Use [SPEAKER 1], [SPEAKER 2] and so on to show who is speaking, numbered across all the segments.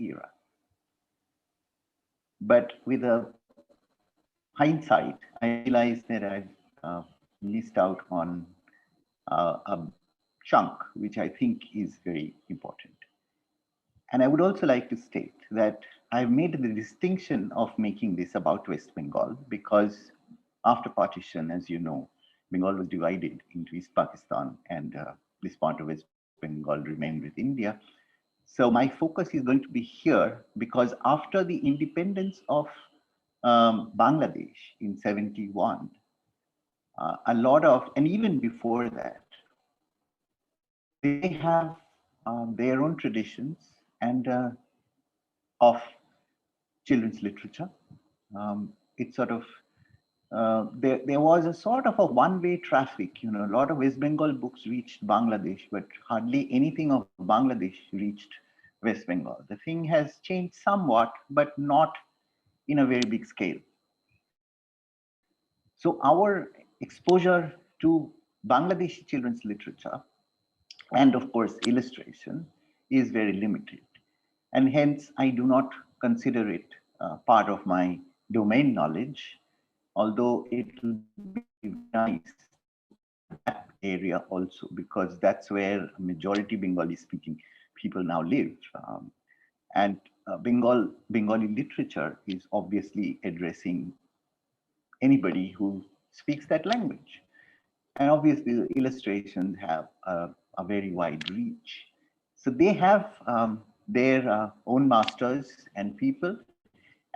[SPEAKER 1] era. But with a hindsight, I realized that I've missed out on a chunk, which I think is very important. And I would also like to state that I've made the distinction of making this about West Bengal because after partition, as you know, Bengal was divided into East Pakistan and this part of West Bengal remained with India. So my focus is going to be here because after the independence of Bangladesh in 71, a lot of, and even before that, they have their own traditions and of children's literature. It's sort of, there was a sort of a one-way traffic, you know, a lot of West Bengal books reached Bangladesh, but hardly anything of Bangladesh reached West Bengal. The thing has changed somewhat, but not in a very big scale. So our exposure to Bangladeshi children's literature and of course illustration is very limited. And hence I do not consider it part of my domain knowledge, although it will be nice that area also, because that's where majority Bengali speaking people now live. And Bengali literature is obviously addressing anybody who speaks that language. And obviously the illustrations have a very wide reach. So they have their own masters and people.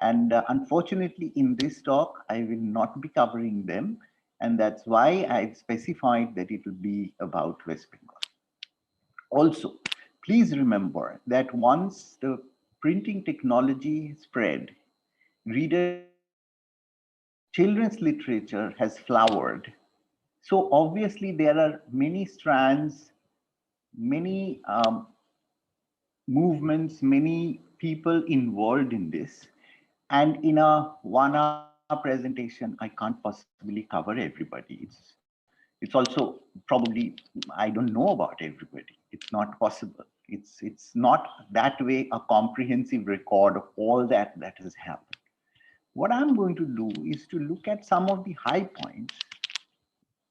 [SPEAKER 1] And unfortunately in this talk, I will not be covering them. And that's why I've specified that it will be about West Bengal. Also, please remember that once the printing technology spread, reader children's literature has flowered. So obviously there are many strands, many movements, many people involved in this. And in a 1 hour presentation, I can't possibly cover everybody. It's also probably, I don't know about everybody. It's not possible. It's not that way a comprehensive record of all that has happened. What I'm going to do is to look at some of the high points,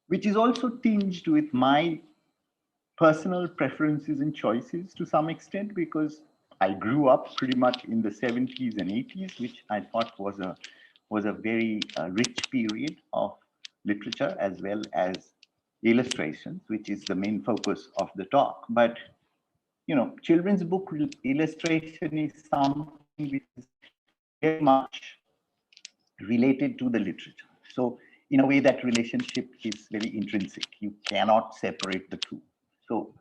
[SPEAKER 1] which is also tinged with my personal preferences and choices to some extent, because I grew up pretty much in the 70s and 80s, which I thought was a very rich period of literature as well as illustrations, which is the main focus of the talk. But you know, children's book illustration is something which is very much related to the literature. So in a way, that relationship is very intrinsic. You cannot separate the two. So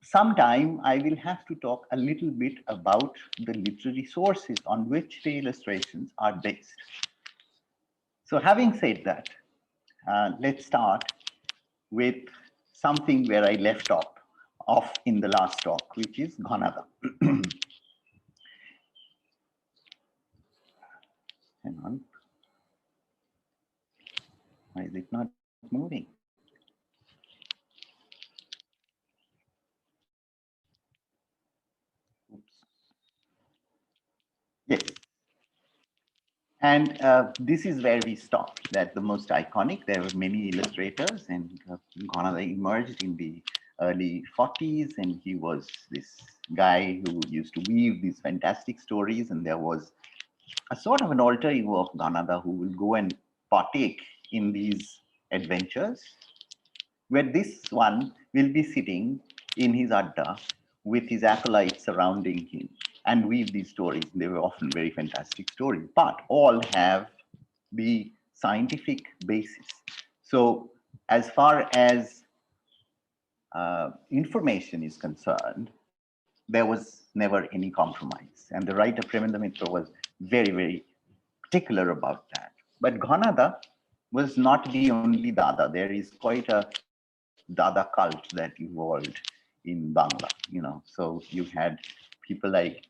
[SPEAKER 1] sometime I will have to talk a little bit about the literary sources on which the illustrations are based. So having said that, let's start with something where I left off in the last talk, which is Ghanada. Hang on. Why is it not moving? Oops. Yes. And this is where we stopped. That's the most iconic. There were many illustrators, and Ghanada emerged in the early 40s, and he was this guy who used to weave these fantastic stories, and there was a sort of an alter ego of Ghanada who will go and partake in these adventures, where this one will be sitting in his adda with his acolytes surrounding him and weave these stories. They were often very fantastic stories, but all have the scientific basis. So as far as information is concerned, there was never any compromise. And the writer Premendra was very, very particular about that. But Ghanada was not the only Dada. There is quite a Dada cult that evolved in Bangla, you know. So you had people like,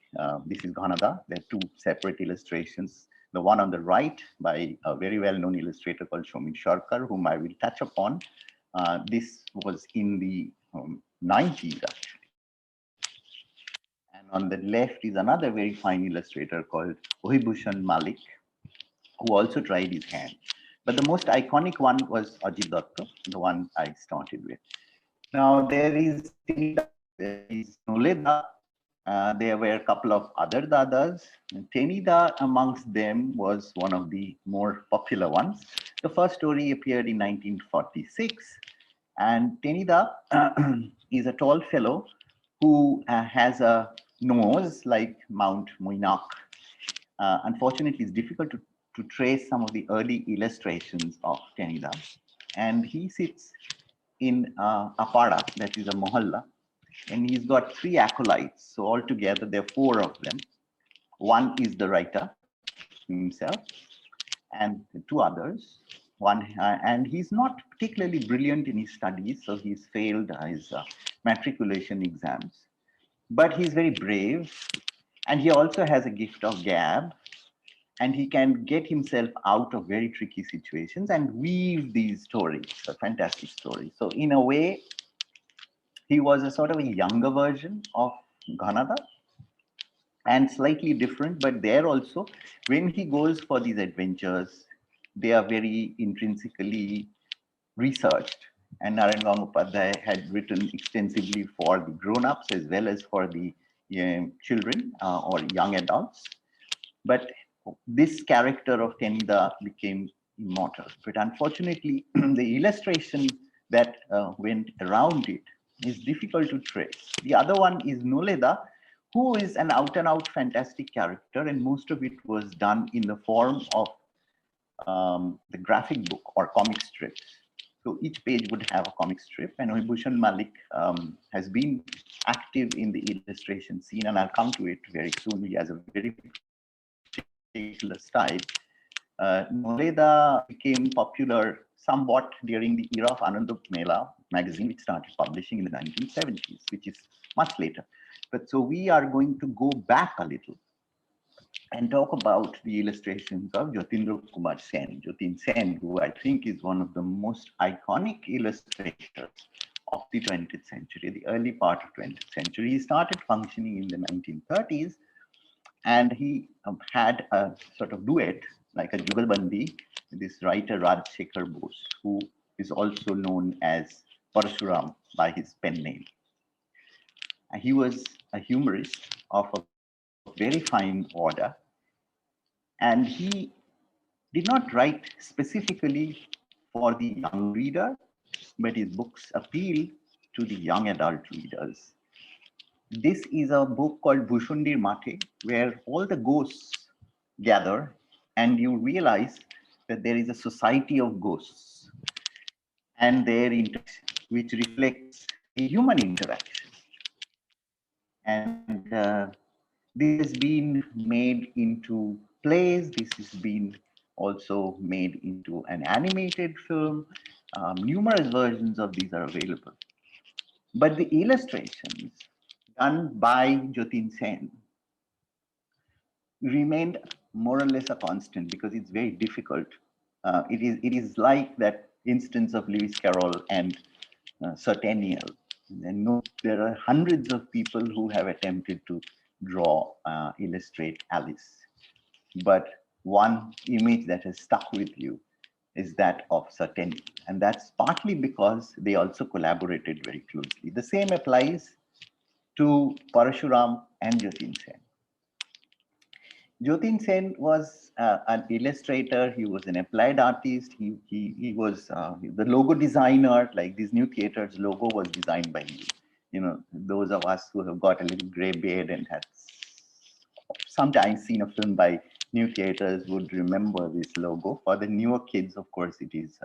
[SPEAKER 1] this is Ghanada. There are two separate illustrations. The one on the right by a very well-known illustrator called Shomik Sharkar, whom I will touch upon. This was in the 90s, actually. And on the left is another very fine illustrator called Ohibhushan Malik, who also tried his hand. But the most iconic one was Ajit Datta, the one I started with. Now there is Tenida, there is Noleda, there were a couple of other dadas. Tenida amongst them was one of the more popular ones. The first story appeared in 1946, and Tenida is a tall fellow who has a nose like Mount Muinak. Unfortunately, it's difficult to trace some of the early illustrations of Tenida. And he sits in a para, that is a mohalla, and he's got three acolytes. So altogether, there are four of them. One is the writer himself, and two others. And he's not particularly brilliant in his studies, so he's failed his matriculation exams. But he's very brave, and he also has a gift of gab, and he can get himself out of very tricky situations and weave these stories, a fantastic story. So in a way, he was a sort of a younger version of Ghanada, and slightly different, but there also, when he goes for these adventures, they are very intrinsically researched. And Narayan Upadhyay had written extensively for the grown-ups as well as for the children or young adults. But this character of Tenida became immortal. But unfortunately, the illustration that went around it is difficult to trace. The other one is Noleda, who is an out-and-out fantastic character, and most of it was done in the form of the graphic book or comic strips. So each page would have a comic strip, and Ohibhushan Malik has been active in the illustration scene, and I'll come to it very soon. He has a very particular style. Noleda became popular somewhat during the era of Anandamela magazine, which started publishing in the 1970s, which is much later. But so we are going to go back a little and talk about the illustrations of Jyotindra Kumar Sen, Jatin Sen, who I think is one of the most iconic illustrators of the 20th century, the early part of 20th century. He started functioning in the 1930s, and he had a sort of duet, like a Jugalbandi, with this writer Rajshekhar Bose, who is also known as Parshuram by his pen name. And he was a humorist of a very fine order, and he did not write specifically for the young reader, but his books appeal to the young adult readers. This is a book called Bhushundir Mathe, where all the ghosts gather, and you realize that there is a society of ghosts and their interaction, which reflects the human interaction. And this has been made into plays. This has been also made into an animated film. Numerous versions of these are available. But the illustrations done by Jatin Sen remained more or less a constant because it's very difficult. It is like that instance of Lewis Carroll and Sir Tenniel. And no, there are hundreds of people who have attempted to draw, illustrate Alice. But one image that has stuck with you is that of Sir Tenniel. And that's partly because they also collaborated very closely. The same applies to Parashuram and Jatin Sen. Jatin Sen was an illustrator. He was an applied artist. He was the logo designer. Like this new theater's logo was designed by him. You know, those of us who have got a little gray beard and had sometimes seen a film by new theaters would remember this logo. For the newer kids, of course, it is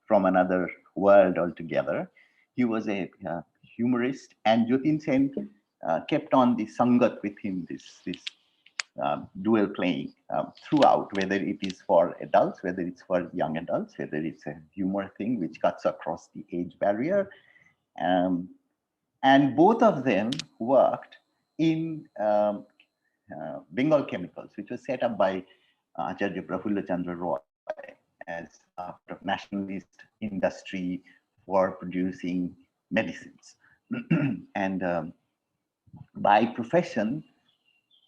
[SPEAKER 1] from another world altogether. He was a humorist, and Jatin Sen kept on the sangat with him, this dual playing throughout, whether it is for adults, whether it's for young adults, whether it's a humor thing which cuts across the age barrier. And both of them worked in Bengal Chemicals, which was set up by Acharya Prafulla Chandra Roy as a nationalist industry for producing medicines. And by profession,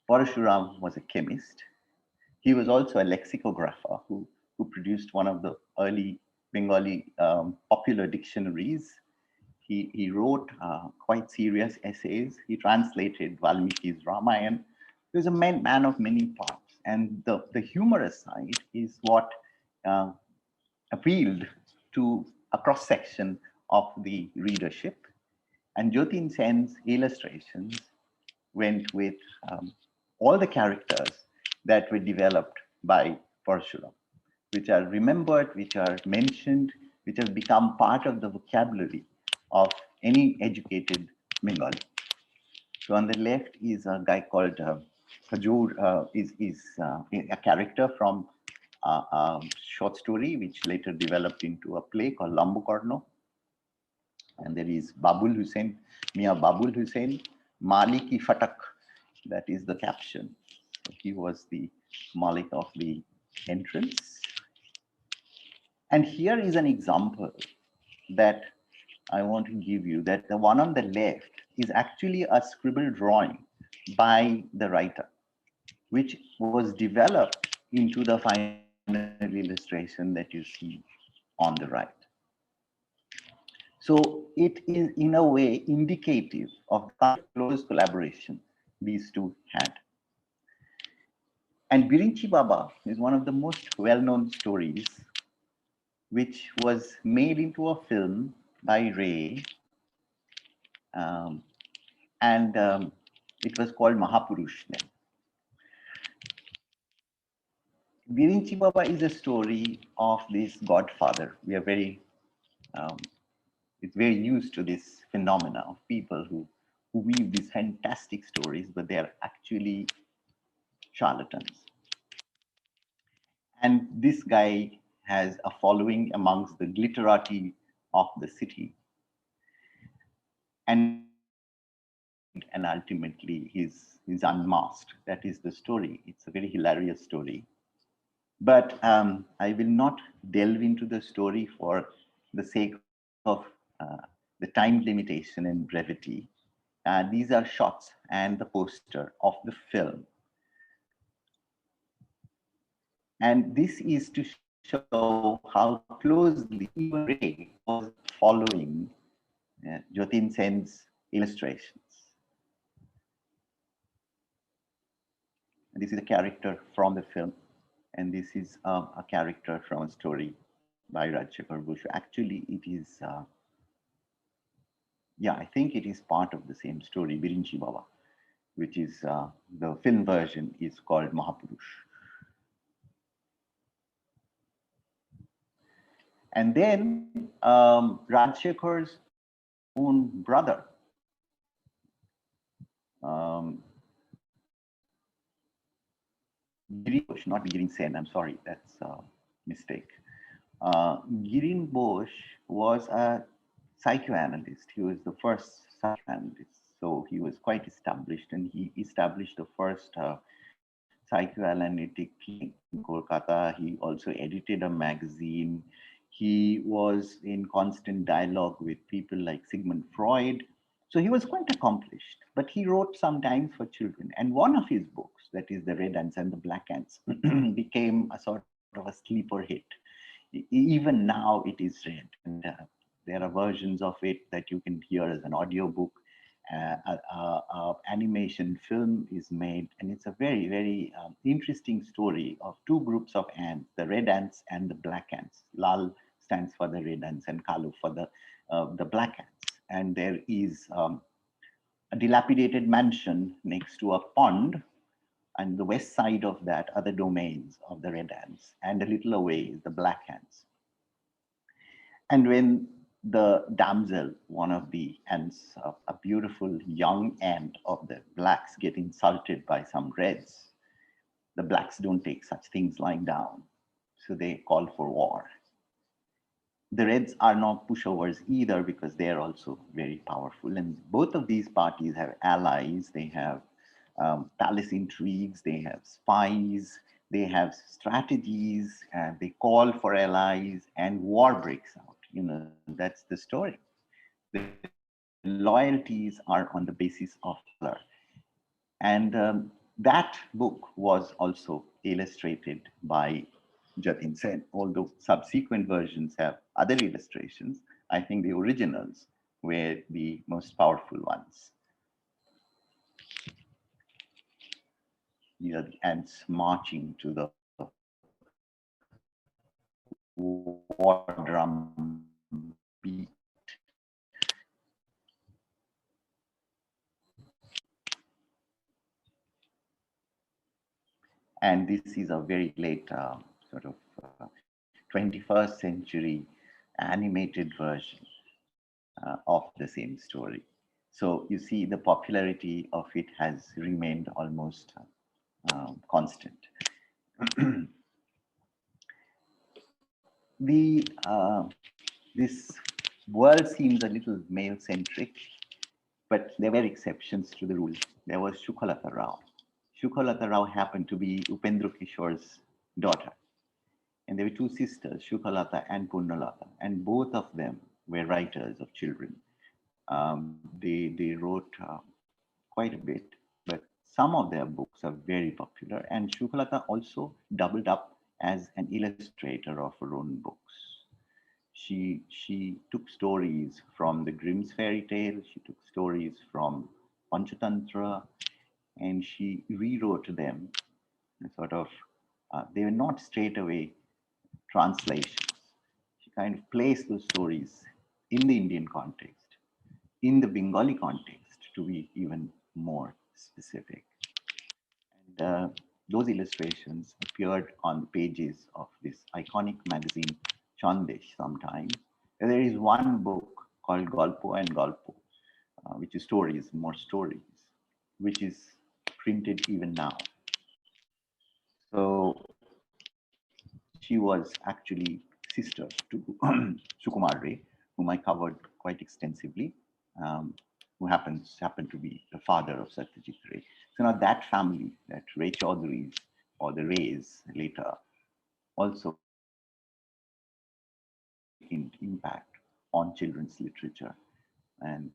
[SPEAKER 1] Parashuram was a chemist. He was also a lexicographer who produced one of the early Bengali popular dictionaries. He wrote quite serious essays. He translated Valmiki's Ramayana. He was a man of many parts. And the humorous side is what uh, appealed to a cross section of the readership. And Jyotin Sen's illustrations went with all the characters that were developed by Parshuram, which are remembered, which are mentioned, which have become part of the vocabulary of any educated Bengali. So on the left is a guy called Hajur, is a character from a short story, which later developed into a play called Lambukarno. And there is Babul Hussain, Mia Babul Hussain, Maliki Fatak, that is the caption. So he was the Malik of the entrance. And here is an example that I want to give you, that the one on the left is actually a scribbled drawing by the writer, which was developed into the final illustration that you see on the right. So it is in a way indicative of the kind of close collaboration these two had. And Birinchi Baba is one of the most well-known stories, which was made into a film by Ray, um, and it was called Mahapurush then. Birinchi Baba is a story of this godfather. We are um, it's very used to this phenomena of people who weave these fantastic stories, but they are actually charlatans. And this guy has a following amongst the glitterati of the city. And and ultimately he's unmasked. That is the story. It's a very hilarious story. But I will not delve into the story for the sake of the time limitation and brevity. These are shots and the poster of the film. And this is to show how closely even Ray was following Jyotin Sen's illustrations. And this is a character from the film, and this is a character from a story by Rajshekhar Bose. Actually, it is, yeah, I think it is part of the same story, Birinchi Baba, which is the film version is called Mahapurush. And then Rajshekhar's own brother, um, Girin Bose, not Girin Sen, I'm sorry, that's a mistake. Girin Bose was a psychoanalyst. He was the first psychoanalyst. So he was quite established, and he established the first psychoanalytic clinic in Kolkata. He also edited a magazine. He was in constant dialogue with people like Sigmund Freud. So he was quite accomplished, but he wrote sometimes for children. And one of his books, that is The Red Ants and the Black Ants, became a sort of a sleeper hit. Even now it is read, and there are versions of it that you can hear as an audiobook. Animation film is made, and it's a very interesting story of two groups of ants, the red ants and the black ants. Lal stands for the red ants and Kalu for the black ants. And there is a dilapidated mansion next to a pond, and the west side of that are the domains of the red ants, and a little away is the black ants. And when the damsel, one of the ants, a beautiful young ant of the blacks, get insulted by some reds, the blacks don't take such things lying down. So they call for war. The reds are not pushovers either, because they're also very powerful. And both of these parties have allies. They have palace intrigues, they have spies, they have strategies, and they call for allies, and war breaks out. You know, that's the story. The loyalties are on the basis of color. And That book was also illustrated by Jatin Sen, although subsequent versions have other illustrations. I think the originals were the most powerful ones. These are the ants marching to the war drum beat. And this is a very late sort of 21st century animated version of the same story. So you see the popularity of it has remained almost constant. This world seems a little male centric, but there were exceptions to the rule. There was Shukhalata Rao. Shukhalata Rao happened to be Upendra Kishore's daughter. And there were two sisters, Shukhalata and Purnalata, and both of them were writers of children. They wrote quite a bit, but some of their books are very popular. And Shukhalata also doubled up as an illustrator of her own books. She took stories from the Grimm's fairy tales, she took stories from Panchatantra, and she rewrote them. Sort of, they were not straight away translations. She kind of placed those stories in the Indian context, in the Bengali context, to be even more specific. And those illustrations appeared on the pages of this iconic magazine, Chandesh, sometimes. And there is one book called Golpo and Golpo, which is stories, more stories, which is printed even now. So she was actually sister to Sukumar Ray, whom I covered quite extensively, who happened to be the father of Satyajit Ray. So now that family, that Ray Chaudhurys or the Rays later, also had a significant impact on children's literature, and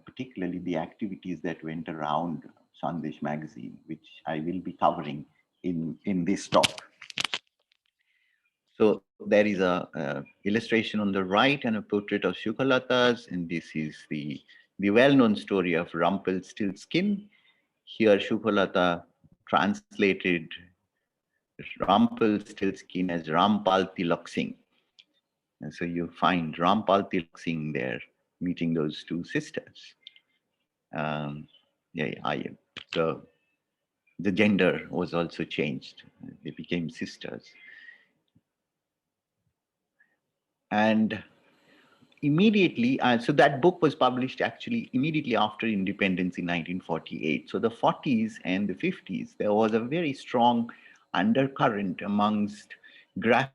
[SPEAKER 1] particularly the activities that went around Sandesh magazine, which I will be covering in this talk. So there is a illustration on the right and a portrait of Shukalata's, and this is the well-known story of Rumplestiltskin. Here Shukalata translated Rumpelstiltskin as Rampal Tilak Singh. And so you find Rampal Tilak Singh there meeting those two sisters. So the gender was also changed. They became sisters. And immediately, so that book was published actually immediately after independence in 1948. So the 40s and the 50s, there was a very strong undercurrent amongst graphic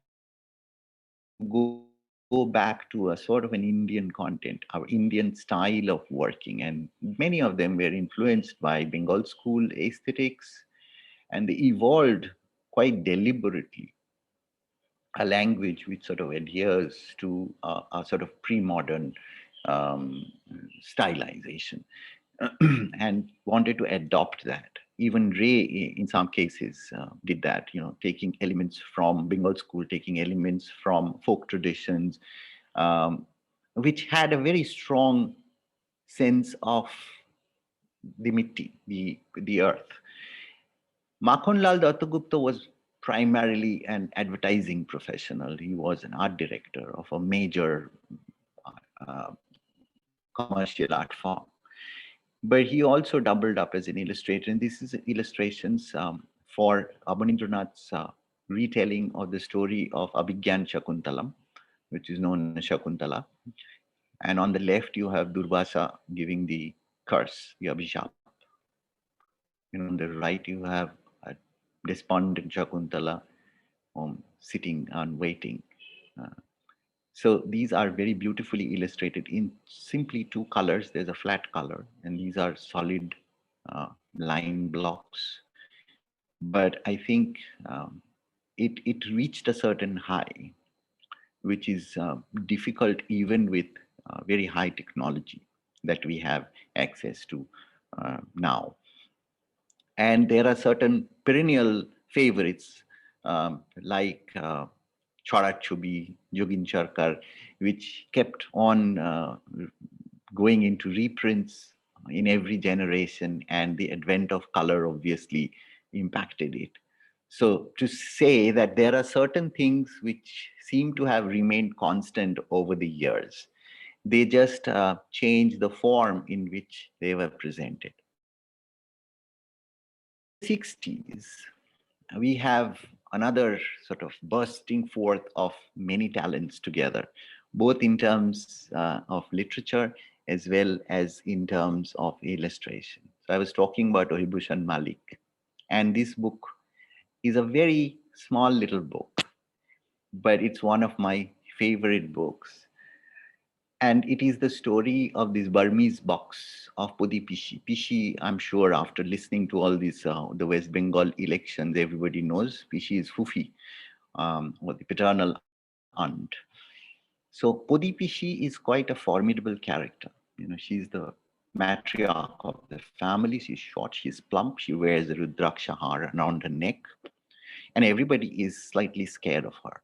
[SPEAKER 1] designers to go back to a sort of an Indian content, our Indian style of working. And many of them were influenced by Bengal school aesthetics, and they evolved quite deliberately a language which sort of adheres to a sort of pre-modern um, stylization and wanted to adopt that. Even Ray, in some cases, did that, taking elements from Bengal school, taking elements from folk traditions, um, which had a very strong sense of the mitti, the earth. Makhonlal Dattagupta was primarily an advertising professional. He was an art director of a major uh, commercial art firm. But he also doubled up as an illustrator. And this is illustrations for Abanindranath's retelling of the story of Abhigyan Shakuntalam, which is known as Shakuntala. And on the left, you have Durvasa giving the curse, the Abhishap. And on the right, you have a despondent Shakuntala sitting and waiting. Uh, so these are very beautifully illustrated in simply two colors. There's a flat color, and these are solid line blocks. But I think it reached a certain high, which is difficult even with very high technology that we have access to now. And there are certain perennial favorites like Chorat Chubi, Jogin Charkar, which kept on going into reprints in every generation, and the advent of color obviously impacted it. So to say that there are certain things which seem to have remained constant over the years, they just change the form in which they were presented. In the 60s, we have another sort of bursting forth of many talents together, both in terms of literature as well as in terms of illustration. So I was talking about Ohibushan Malik, and this book is a very small little book, but it's one of my favorite books. And it is the story of this Burmese box of Pudi Pishi. Pishi, I'm sure after listening to all these, the West Bengal elections, everybody knows Pishi is Fufi, or the paternal aunt. So Pudi Pishi is quite a formidable character. You know, she's the matriarch of the family. She's short, she's plump, she wears a rudraksha har around her neck, and everybody is slightly scared of her.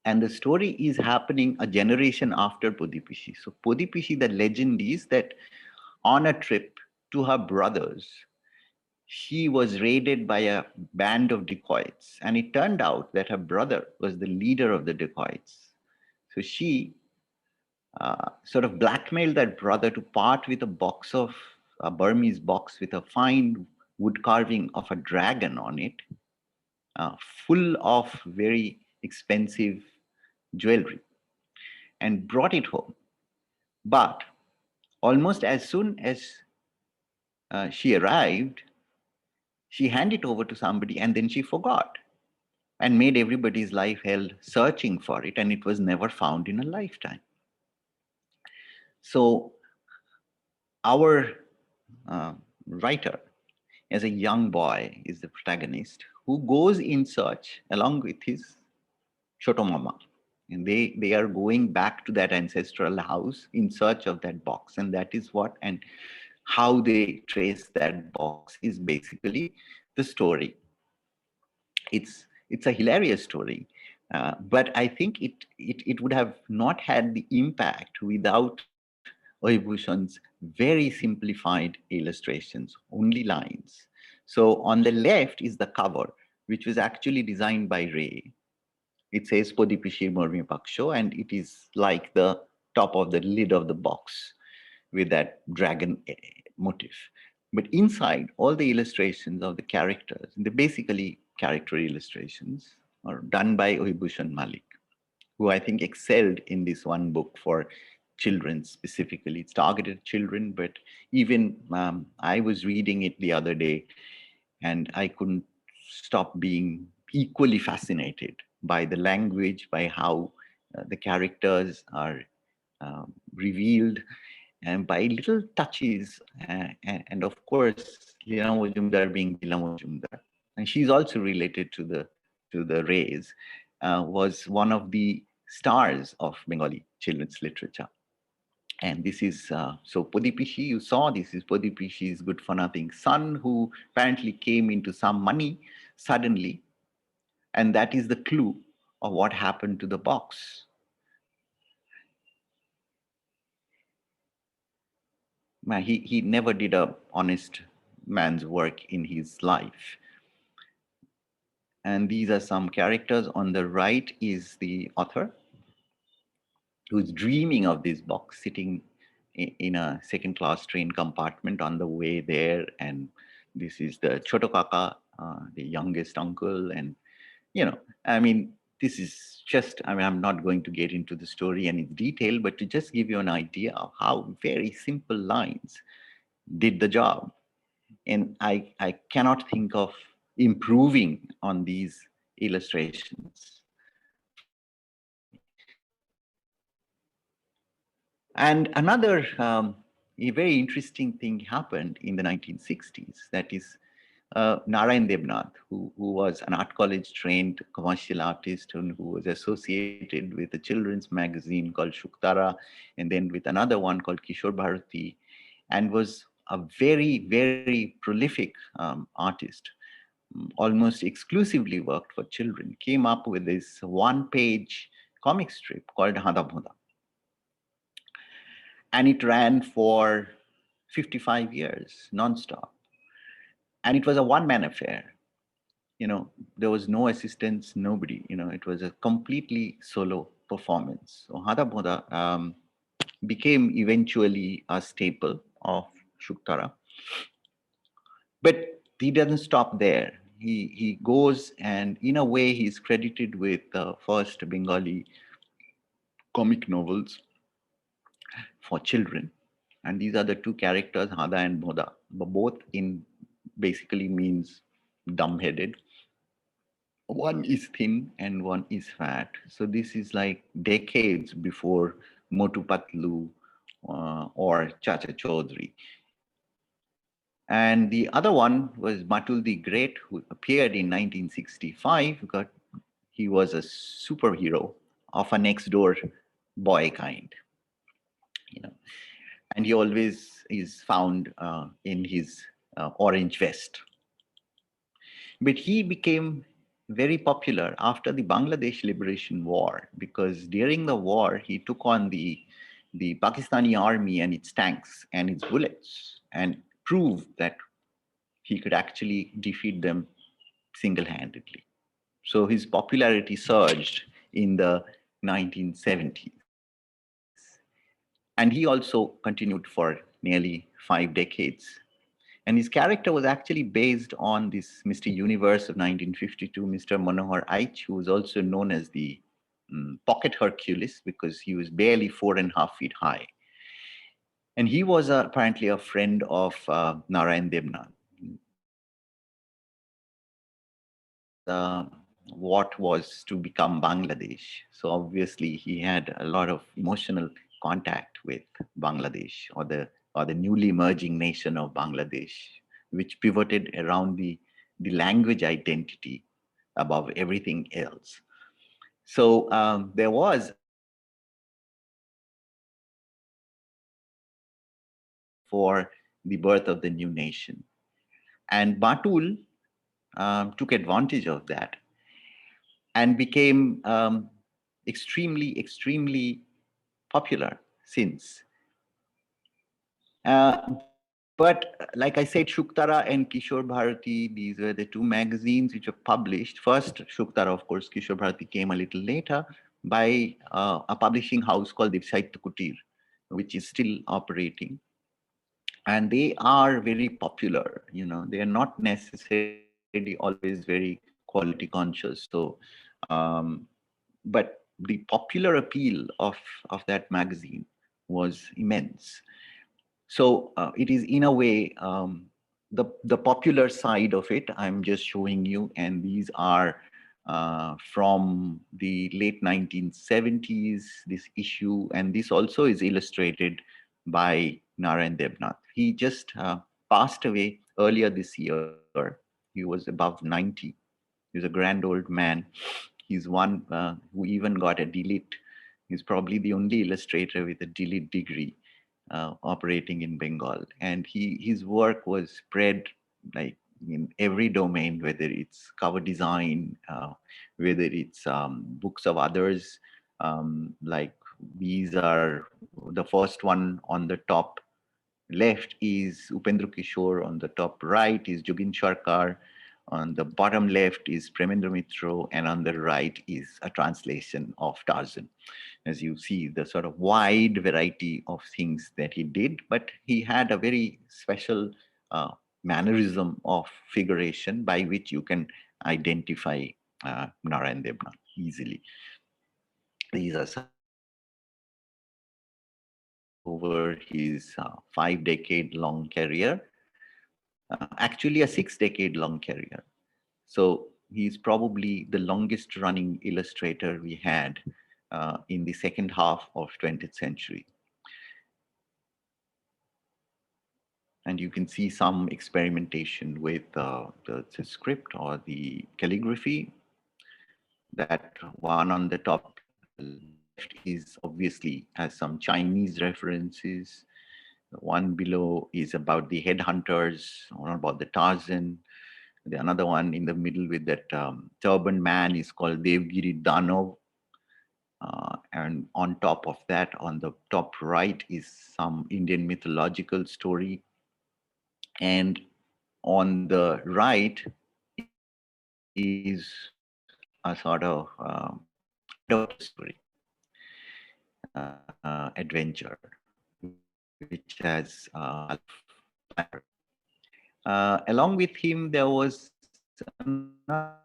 [SPEAKER 1] And the story is happening a generation after Podipishi. So Podipishi, the legend is that on a trip to her brother's, she was raided by a band of dacoits. And it turned out that her brother was the leader of the dacoits. So she sort of blackmailed that brother to part with a Burmese box with a fine wood carving of a dragon on it, uh, full of very expensive jewelry, and brought it home. But almost as soon as she arrived, she handed it over to somebody and then she forgot and made everybody's life hell searching for it, and it was never found in a lifetime. So, our uh, writer, as a young boy, is the protagonist who goes in search along with his Choto Mama. And they are going back to that ancestral house in search of that box. And that is what, and how they trace that box is basically the story. It's a hilarious story, but I think it would have not had the impact without Oibushan's very simplified illustrations, only lines. So on the left is the cover, which was actually designed by Ray. It says Podipishir Mormi Paksho, and it is like the top of the lid of the box with that dragon motif. But inside, all the illustrations of the characters, they're basically character illustrations, are done by Ohibushan Malik, who I think excelled in this one book for children specifically. It's targeted children, but even I was reading it the other day and I couldn't stop being equally fascinated by the language, by how the characters are revealed, and by little touches. And of course, Leela Majumdar being Leela Majumdar, and she's also related to the Rays, was one of the stars of Bengali children's literature. And this is so Podipishi, you saw this is Podipishi's good for nothing son, who apparently came into some money suddenly, and that is the clue of what happened to the box. He never did a honest man's work in his life. And these are some characters. On the right is the author, who's dreaming of this box, sitting in a second class train compartment on the way there. And this is the Choto Kaka, the youngest uncle. And, you know, I mean, this is just, I mean, I'm not going to get into the story and its detail, but to just give you an idea of how very simple lines did the job. And I cannot think of improving on these illustrations for the life of me. And another a very interesting thing happened in the 1960s. That is Narayan Debnath, who was an art college trained commercial artist and who was associated with a children's magazine called Shuktara, and then with another one called Kishore Bharti, and was a very, very prolific artist, almost exclusively worked for children, came up with this one-page comic strip called Hada. And it ran for 55 years nonstop. And it was a one-man affair. There was no assistance, nobody. It was a completely solo performance. So Hada became eventually a staple of Shuktara. But he doesn't stop there. He goes, and in a way, he's credited with the first Bengali comic novels for children. And these are the two characters, Hada and Boda. Both in basically means dumb-headed. One is thin and one is fat. So this is like decades before Motu Patlu or Chacha Chaudhary. And the other one was Matul the Great, who appeared in 1965 because he was a superhero of a next door boy kind, you know. And he always is found in his orange vest. But he became very popular after the Bangladesh Liberation War because during the war he took on the Pakistani army and its tanks and its bullets and proved that he could actually defeat them single-handedly. So his popularity surged in the 1970s. And he also continued for nearly 5 decades. And his character was actually based on this Mr. Universe of 1952, Mr. Manohar Aich, who was also known as the Pocket Hercules because he was barely 4.5 feet high. And he was apparently a friend of Narayan Devnath. What was to become Bangladesh. So obviously he had a lot of emotional contact with Bangladesh or the newly emerging nation of Bangladesh, which pivoted around the language identity above everything else. So there was a for the birth of the new nation. And Batul took advantage of that and became extremely, extremely popular since. But like I said, Shuktara and Kishore Bharti, these were the two magazines which were published. First, Shuktara, of course, Kishore Bharti came a little later by a publishing house called Saitya Kutir, which is still operating. And they are very popular, they are not necessarily always very quality conscious. So, um, but the popular appeal of that magazine was immense. So it is in a way the popular side of it. I'm just showing you, and these are from the late 1970s. This issue, and this also is illustrated by Narayan Devnath. He just passed away earlier this year. He was above 90. He was a grand old man. He's one who even got a DLit. He's probably the only illustrator with a DLit degree operating in Bengal. And his work was spread like in every domain, whether it's cover design, whether it's books of others. Like these are the first one on the top left is Upendra Kishore, on the top right is Jogin Sarkar, on the bottom left is Premendramit Roy, and on the right is a translation of Tarzan. As you see, the sort of wide variety of things that he did, but he had a very special mannerism of figuration by which you can identify Narayan Devnath easily. These are some over his 5-decade-long career, actually a 6-decade-long career. So he's probably the longest running illustrator we had in the second half of 20th century. And you can see some experimentation with the script or the calligraphy. That one on the top left is obviously has some Chinese references. The one below is about the headhunters, one about the Tarzan. The another one in the middle with that turban man is called Devgiri Danov. And on top of that, on the top right, is some Indian mythological story. And on the right is a sort of underwater story, adventure, which has glamour. Along with him, there was another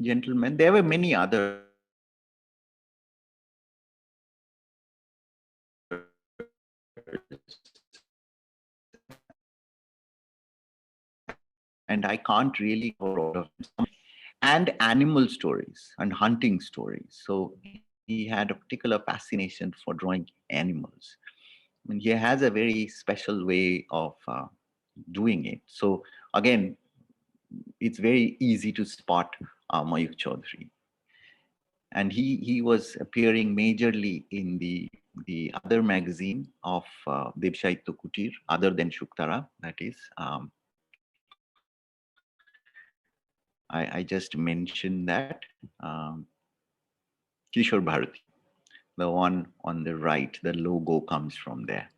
[SPEAKER 1] gentleman. There were many others, and I can't really cover all of them. And animal stories and hunting stories. So he had a particular fascination for drawing animals. And he has a very special way of doing it. So again, it's very easy to spot Mayuk Chaudhary. And he was appearing majorly in the other magazine of Devshahitya Kutir, other than Shuktara, that is. I just mentioned that. Kishore Bharti, the one on the right, the logo comes from there.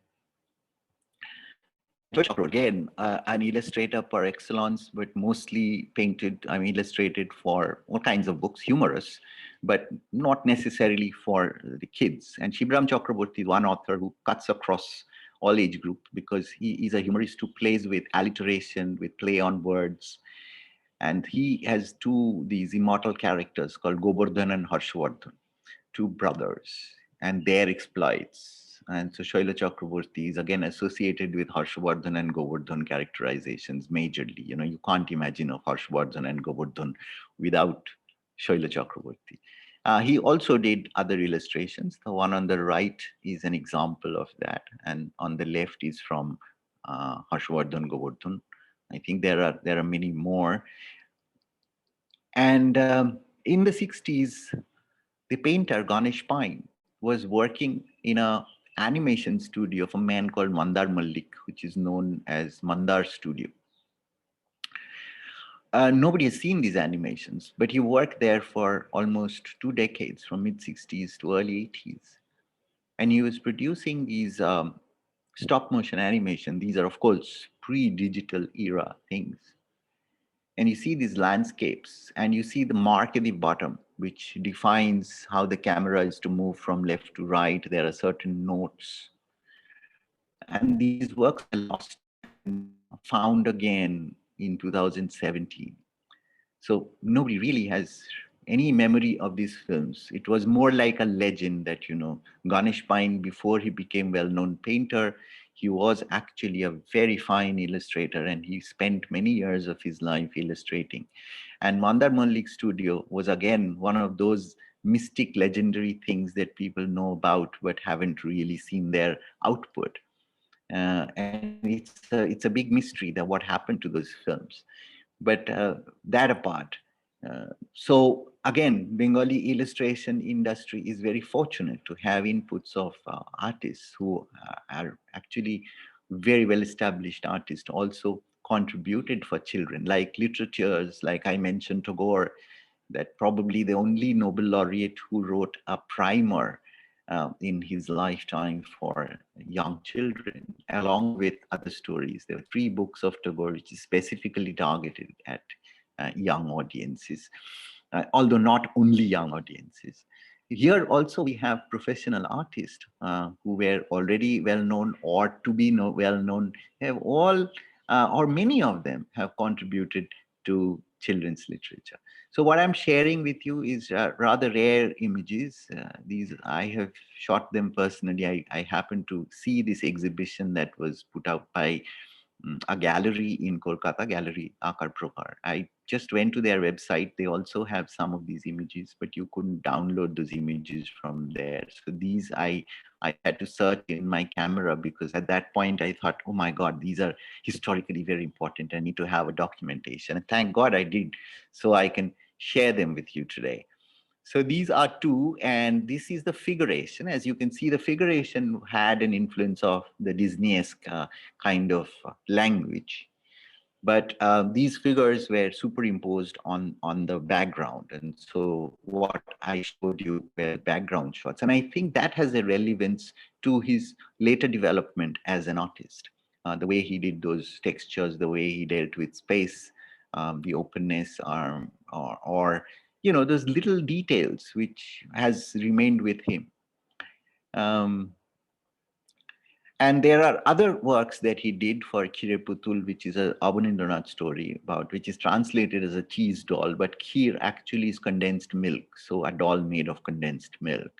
[SPEAKER 1] Again, an illustrator par excellence, but mostly painted, illustrated for all kinds of books, humorous, but not necessarily for the kids. And Shibram Chakraborty is one author who cuts across all age group because he is a humorist who plays with alliteration, with play on words. And he has these immortal characters called Govardhan and Harshvardhan, two brothers, and their exploits. And so Shaila Chakraborty is again associated with Harshvardhan and Govardhan characterizations majorly. You can't imagine of Harshvardhan and Govardhan without Shaila Chakraborty. He also did other illustrations. The one on the right is an example of that, and on the left is from Harshvardhan Govardhan. I think there are many more. And in the 60s, the painter Ganesh Pine was working in a animation studio of a man called Mandar Malik, which is known as Mandar Studio. Nobody has seen these animations, but he worked there for almost 2 decades, from mid 60s to early 80s. And he was producing these stop motion animation. These are, of course, pre-digital era things. And you see these landscapes, and you see the mark at the bottom, which defines how the camera is to move from left to right. There are certain notes. And these works are lost and found again in 2017. So nobody really has any memory of these films. It was more like a legend that, Ganesh Pine, before he became well-known painter, he was actually a very fine illustrator, and he spent many years of his life illustrating. And Mandar Mallik's studio was again one of those mystic, legendary things that people know about but haven't really seen their output. And it's a big mystery that what happened to those films. But that apart, so again, Bengali illustration industry is very fortunate to have inputs of artists who are actually very well established artists, also contributed for children, like literatures, like I mentioned Tagore, that probably the only Nobel laureate who wrote a primer in his lifetime for young children, along with other stories. There were 3 books of Tagore, which is specifically targeted at young audiences, although not only young audiences. Here also we have professional artists who were already well known or to be well known, have all or many of them have contributed to children's literature. So what I'm sharing with you is rather rare images. These I have shot them personally. I happened to see this exhibition that was put out by a gallery in Kolkata, Gallery Akar Prokar. I just went to their website. They also have some of these images, but you couldn't download those images from there. So these I had to search in my camera, because at that point I thought, oh my God, these are historically very important. I need to have a documentation. And thank God I did, so I can share them with you today. So these are two, and this is the figuration. As you can see, the figuration had an influence of the Disney-esque kind of language. But these figures were superimposed on the background. And so what I showed you were background shots. And I think that has a relevance to his later development as an artist. The way he did those textures, the way he dealt with space, the openness, or those little details which has remained with him. Um, and there are other works that he did for Khire Putul, which is a Abanindranath story about, which is translated as a cheese doll, but Kheer actually is condensed milk, so a doll made of condensed milk.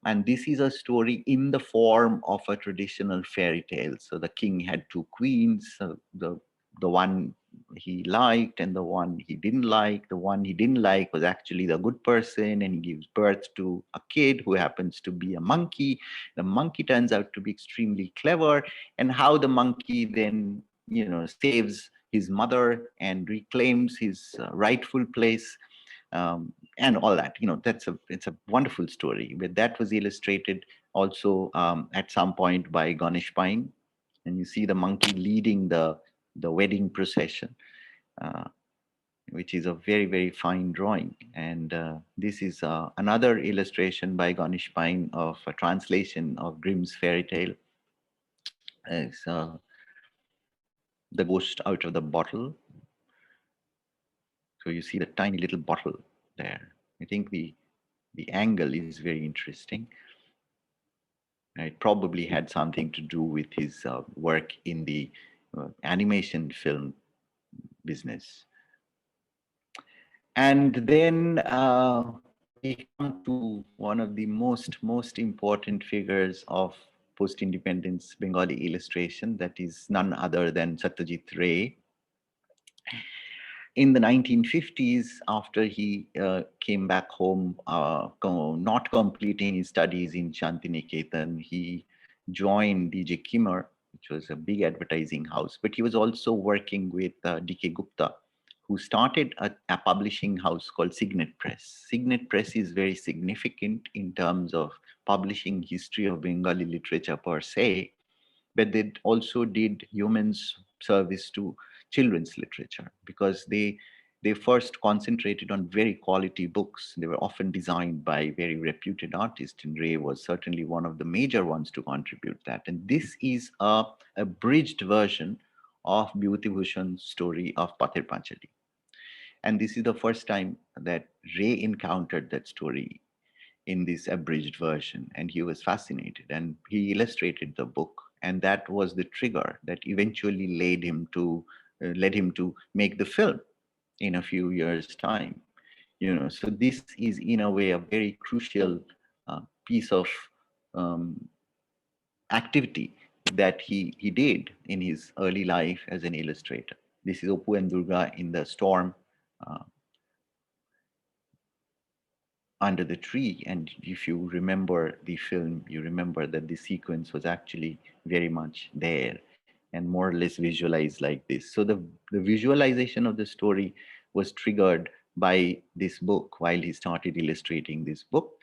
[SPEAKER 1] And this is a story in the form of a traditional fairy tale. So the king had two queens, the one he liked and the one he didn't like. The one he didn't like was actually the good person, and he gives birth to a kid who happens to be a monkey. The monkey turns out to be extremely clever, and how the monkey then saves his mother and reclaims his rightful place, and all that. It's a wonderful story. But that was illustrated also at some point by Ganesh Pine, and you see the monkey leading the wedding procession, uh, which is a very, very fine drawing. And this is another illustration by Ganesh Pine of a translation of Grimm's fairy tale. It's the ghost out of the bottle. So you see the tiny little bottle there. I think the angle is very interesting. It probably had something to do with his work in the animation film business. And then we come to one of the most important figures of post-independence Bengali illustration, that is none other than Satyajit Ray. In the 1950s, after he came back home, not completing his studies in Shantiniketan, he joined DJ Kimmer, which was a big advertising house, but he was also working with D.K. Gupta, who started a publishing house called Signet Press. Signet Press is very significant in terms of publishing history of Bengali literature per se, but they also did humans service to children's literature, because they first concentrated on very quality books. They were often designed by very reputed artists, and Ray was certainly one of the major ones to contribute that. And this is a abridged version of Bhutibhushan's Bhushan's story of Pather Panchali. And this is the first time that Ray encountered that story in this abridged version, and he was fascinated, and he illustrated the book, and that was the trigger that eventually led him to make the film in a few years time. So this is in a way a very crucial piece of um, activity that he did in his early life as an illustrator. This is Opu and Durga in the storm, uh, under the tree. And if you remember the film, you remember that the sequence was actually very much there and more or less visualized like this. So the visualization of the story was triggered by this book while he started illustrating this book.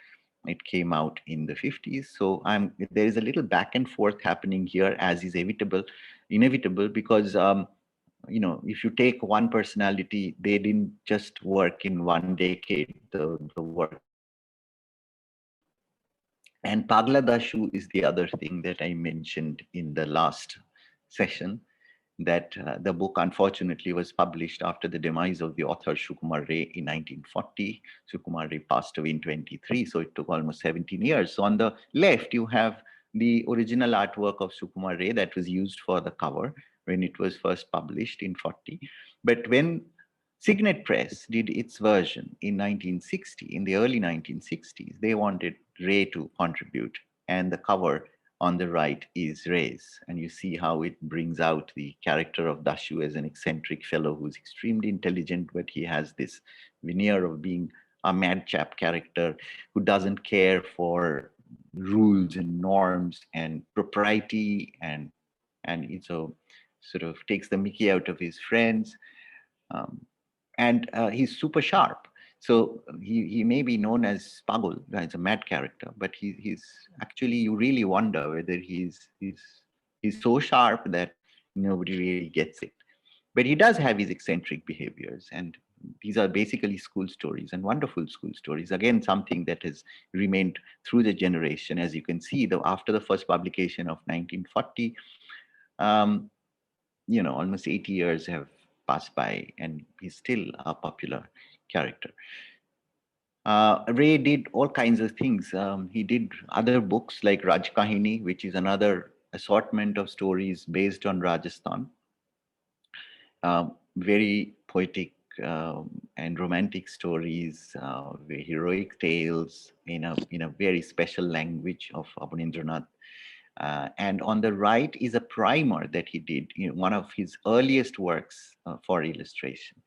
[SPEAKER 1] It came out in the 50s. So there is a little back and forth happening here, as is inevitable, because if you take one personality, they didn't just work in one decade. The work And Pagla Dashu is the other thing that I mentioned in the last session, that the book unfortunately was published after the demise of the author Sukumar Ray in 1940. Sukumar Ray passed away in 23, so it took almost 17 years. So on the left, you have the original artwork of Sukumar Ray that was used for the cover when it was first published in 40. But when Signet Press did its version in 1960, in the early 1960s, they wanted Ray to contribute, and the cover on the right is Ray's. And you see how it brings out the character of Dashu as an eccentric fellow who's extremely intelligent, but he has this veneer of being a madchap character who doesn't care for rules and norms and propriety, and it's a sort of takes the mickey out of his friends. Um, and he's super sharp.
[SPEAKER 2] So he may be known as Pagul, as a mad character, but he's actually, you really wonder whether he's so sharp that nobody really gets it. But he does have his eccentric behaviors, and these are basically school stories, and wonderful school stories. Again, something that has remained through the generation. As you can see, though, after the first publication of 1940, um, almost 80 years have passed by, and he's still a popular character. Ray did all kinds of things. He did other books like Raj Kahini, which is another assortment of stories based on Rajasthan. Very poetic and romantic stories, very heroic tales in a very special language of Abanindranath. And on the right is a primer that he did, one of his earliest works for illustration.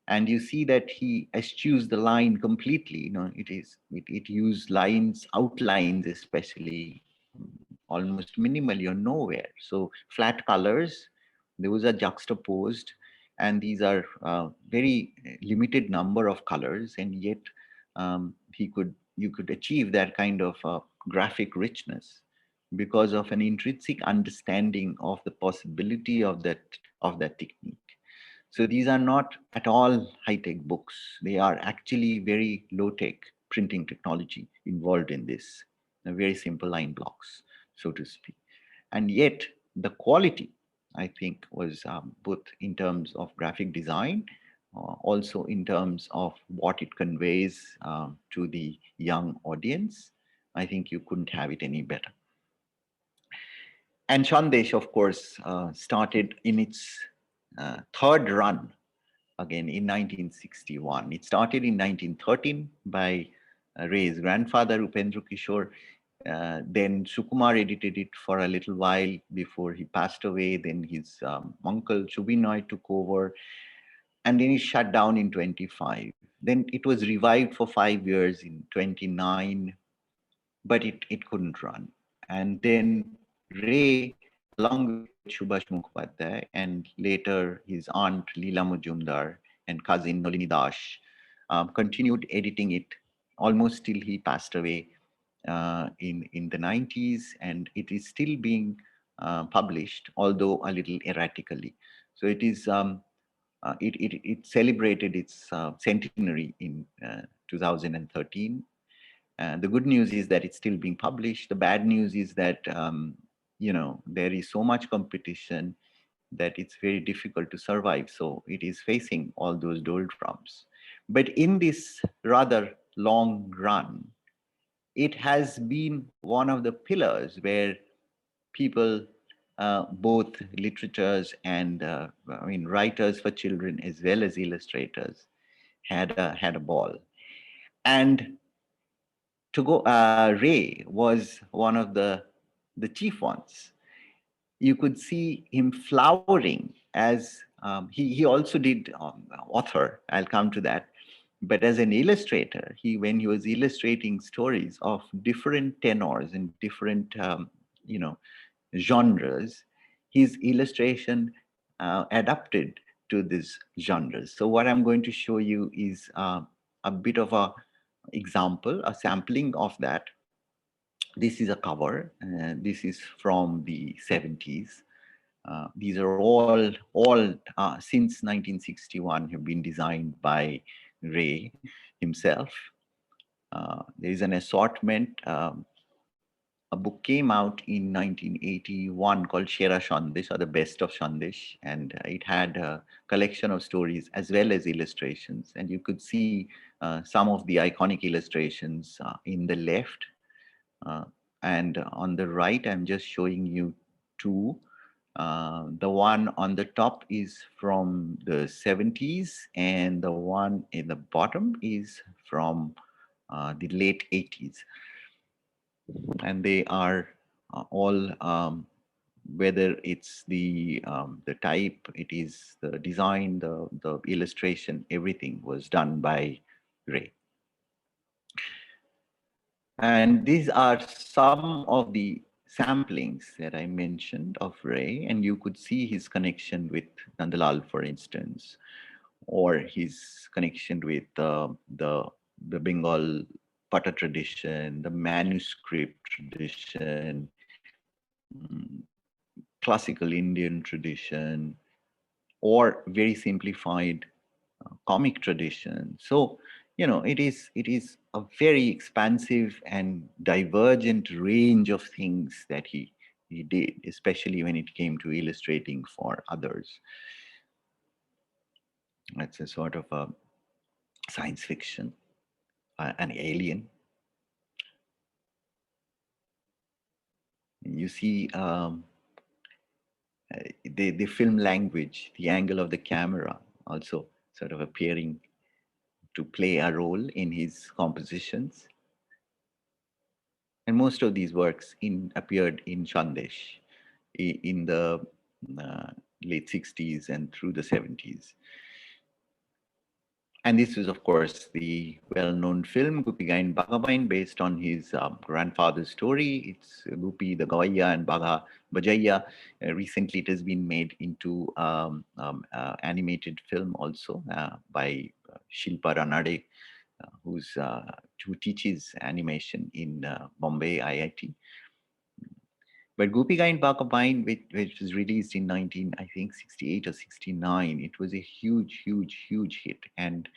[SPEAKER 2] And you see that he eschews the line completely. It used lines, outlines especially, almost minimally or nowhere. So flat colors, those are juxtaposed, and these are very limited number of colors, and yet you could achieve that kind of graphic richness because of an intrinsic understanding of the possibility of that technique. So these are not at all high-tech books. They are actually very low-tech printing technology involved in this, very simple line blocks, so to speak. And yet the quality, I think, was both in terms of graphic design, also in terms of what it conveys to the young audience. I think you couldn't have it any better. And Shandesh, of course, started in its third run again in 1961. It started in 1913 by Ray's grandfather, Upendra Kishore. Then Sukumar edited it for a little while before he passed away. Then his uncle Chubinoy took over, and then it shut down in 25. Then it was revived for 5 years in 29, but it couldn't run. And then Ray, along with Subhash Mukhopadhyay and later his aunt Leela Majumdar and cousin Nalini Dash, continued editing it almost till he passed away in the 90s, and it is still being published, although a little erratically. So it celebrated its centenary in 2013. The good news is that it's still being published. The bad news is that there is so much competition that it's very difficult to survive. So it is facing all those doldrums. But in this rather long run, it has been one of the pillars where people, both literatures and writers for children as well as illustrators, had a ball. And Ray was one of the chief ones. You could see him flowering as he also did author. I'll come to that. But as an illustrator, when he was illustrating stories of different tenors and different genres, his illustration adapted to these genres. So what I'm going to show you is a bit of a example, a sampling of that. This is a cover. This is from the 70s. These are all since 1961 have been designed by Ray himself. There is an assortment. A book came out in 1981 called Shera Shandesh, or the Best of Shandesh, and it had a collection of stories as well as illustrations. And you could see some of the iconic illustrations in the left. Uh, and on the right, I'm just showing you two. The one on the top is from the 70s, and the one in the bottom is from the late 80s. And they are all, whether it's the type, it is the design, the illustration, everything was done by Ray. And these are some of the samplings that I mentioned of Ray, and you could see his connection with Nandalal, for instance, or his connection with the Bengal Pata tradition, the manuscript tradition, mm, classical Indian tradition, or very simplified comic tradition. So, it is a very expansive and divergent range of things that he did, especially when it came to illustrating for others. It's a sort of a science fiction, an alien. You see, the film language, the angle of the camera, also sort of appearing to play a role in his compositions. And most of these works appeared in Chandesh in the uh, late 60s and through the 70s. And this was, of course, the well-known film Gupi Gain Bagabain, based on his grandfather's story. It's Gupi the Gawaiya and Baga Bajaiya. Recently, it has been made into animated film also by Shilpa Ranade, who teaches animation in Bombay IIT. But Gopika in Bakabain, which was released in 19, I think 68 or 69, it was a huge, huge, huge hit. And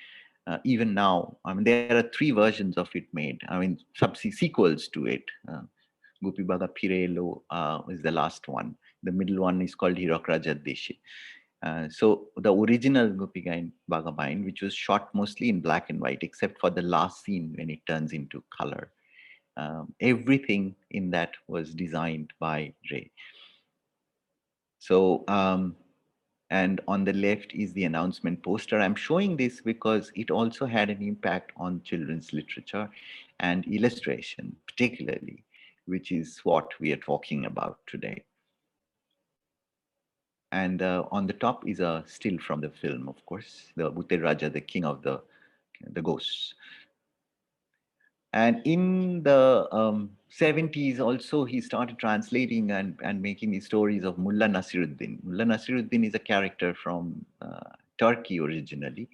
[SPEAKER 2] even now, I mean, there are three versions of it made. I mean, sequels to it. Gopi Baga Pirelo is the last one. The middle one is called Hirok Raja Deshe. So the original Gopika in Bagabain, which was shot mostly in black and white, except for the last scene when it turns into color. Everything in that was designed by Ray. So, and on the left is the announcement poster. I'm showing this because it also had an impact on children's literature and illustration, particularly, which is what we are talking about today. And on the top is a still from the film, of course, the Bhuter Raja, the king of the ghosts. And in the 70s also, he started translating and making the stories of Mullah Nasiruddin. Mullah Nasiruddin is a character from Turkey originally.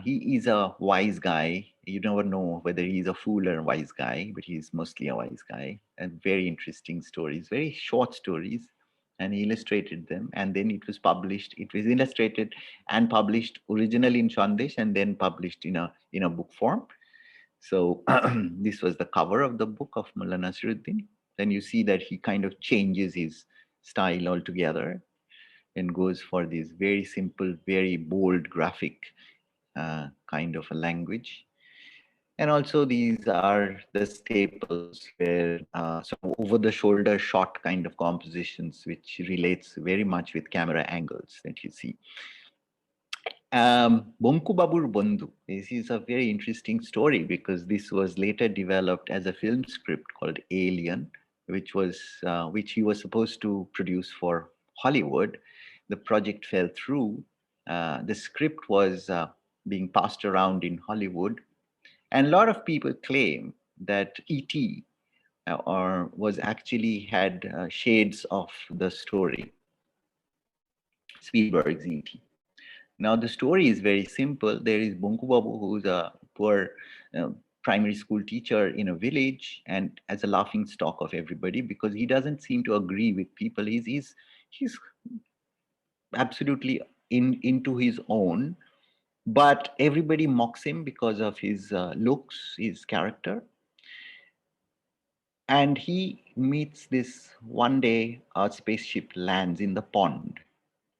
[SPEAKER 2] He is a wise guy. You never know whether he's a fool or a wise guy, but he's mostly a wise guy. And very interesting stories, very short stories. And he illustrated them. And then it was published. It was illustrated and published originally in Chandesh and then published in a book form. So this was the cover of the book of Mullah Nasiruddin. Then you see that he kind of changes his style altogether and goes for this very simple, very bold graphic kind of a language. And also these are the staples where sort of over the shoulder shot kind of compositions, which relates very much with camera angles that you see. Bonku Babur Bandhu. This is a very interesting story because this was later developed as a film script called Alien, which he was supposed to produce for Hollywood. The project fell through. The script was being passed around in Hollywood, and a lot of people claim that E.T. Or was actually had shades of the story, Spielberg's E.T. Now, the story is very simple. There is Bunku Babu, who's a poor primary school teacher in a village and as a laughing stock of everybody because he doesn't seem to agree with people. He's absolutely into his own, but everybody mocks him because of his looks, his character. And he meets this one day, a spaceship lands in the pond,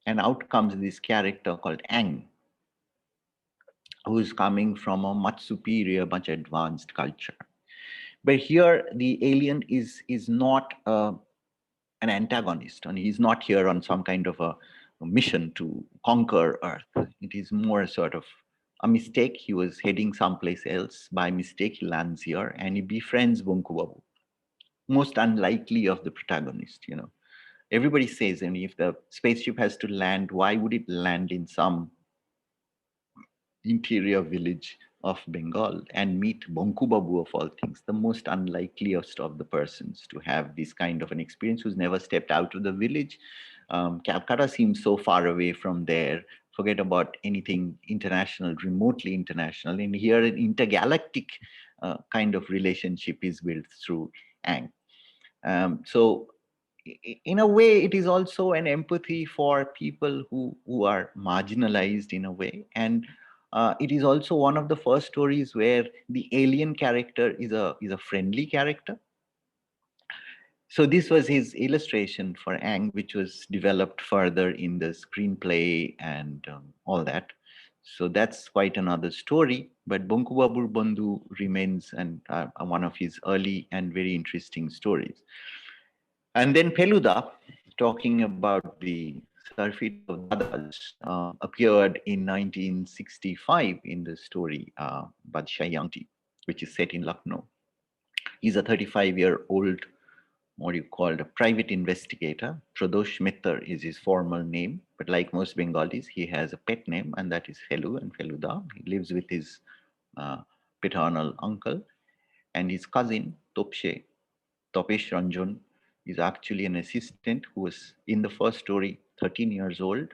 [SPEAKER 2] and out comes this character called Ang, who's coming from a much superior, much advanced culture. But here, the alien is not an antagonist, and he's not here on some kind of a mission to conquer Earth. It is more sort of a mistake. He was heading someplace else. By mistake, he lands here, and he befriends Bunkubabu. Most unlikely of the protagonist, Everybody says, and if the spaceship has to land, why would it land in some interior village of Bengal and meet Bonku Babu of all things, the most unlikeliest of the persons to have this kind of an experience, who's never stepped out of the village. Calcutta seems so far away from there, forget about anything international, remotely international. And here an intergalactic kind of relationship is built through Ang. So in a way, it is also an empathy for people who are marginalized in a way. And it is also one of the first stories where the alien character is a friendly character. So this was his illustration for Ang, which was developed further in the screenplay and all that. So that's quite another story. But Bonku Babur Bandhu remains one of his early and very interesting stories. And then Feluda, talking about the Surfeit of Dadas, appeared in 1965 in the story Badshah Yangti, which is set in Lucknow. He's a 35-year-old, what you call a private investigator. Pradosh Mittar is his formal name, but like most Bengalis, he has a pet name, and that is Felu and Feluda. He lives with his uh, paternal uncle, and his cousin, Topesh Ranjan, is actually an assistant who was in the first story 13 years old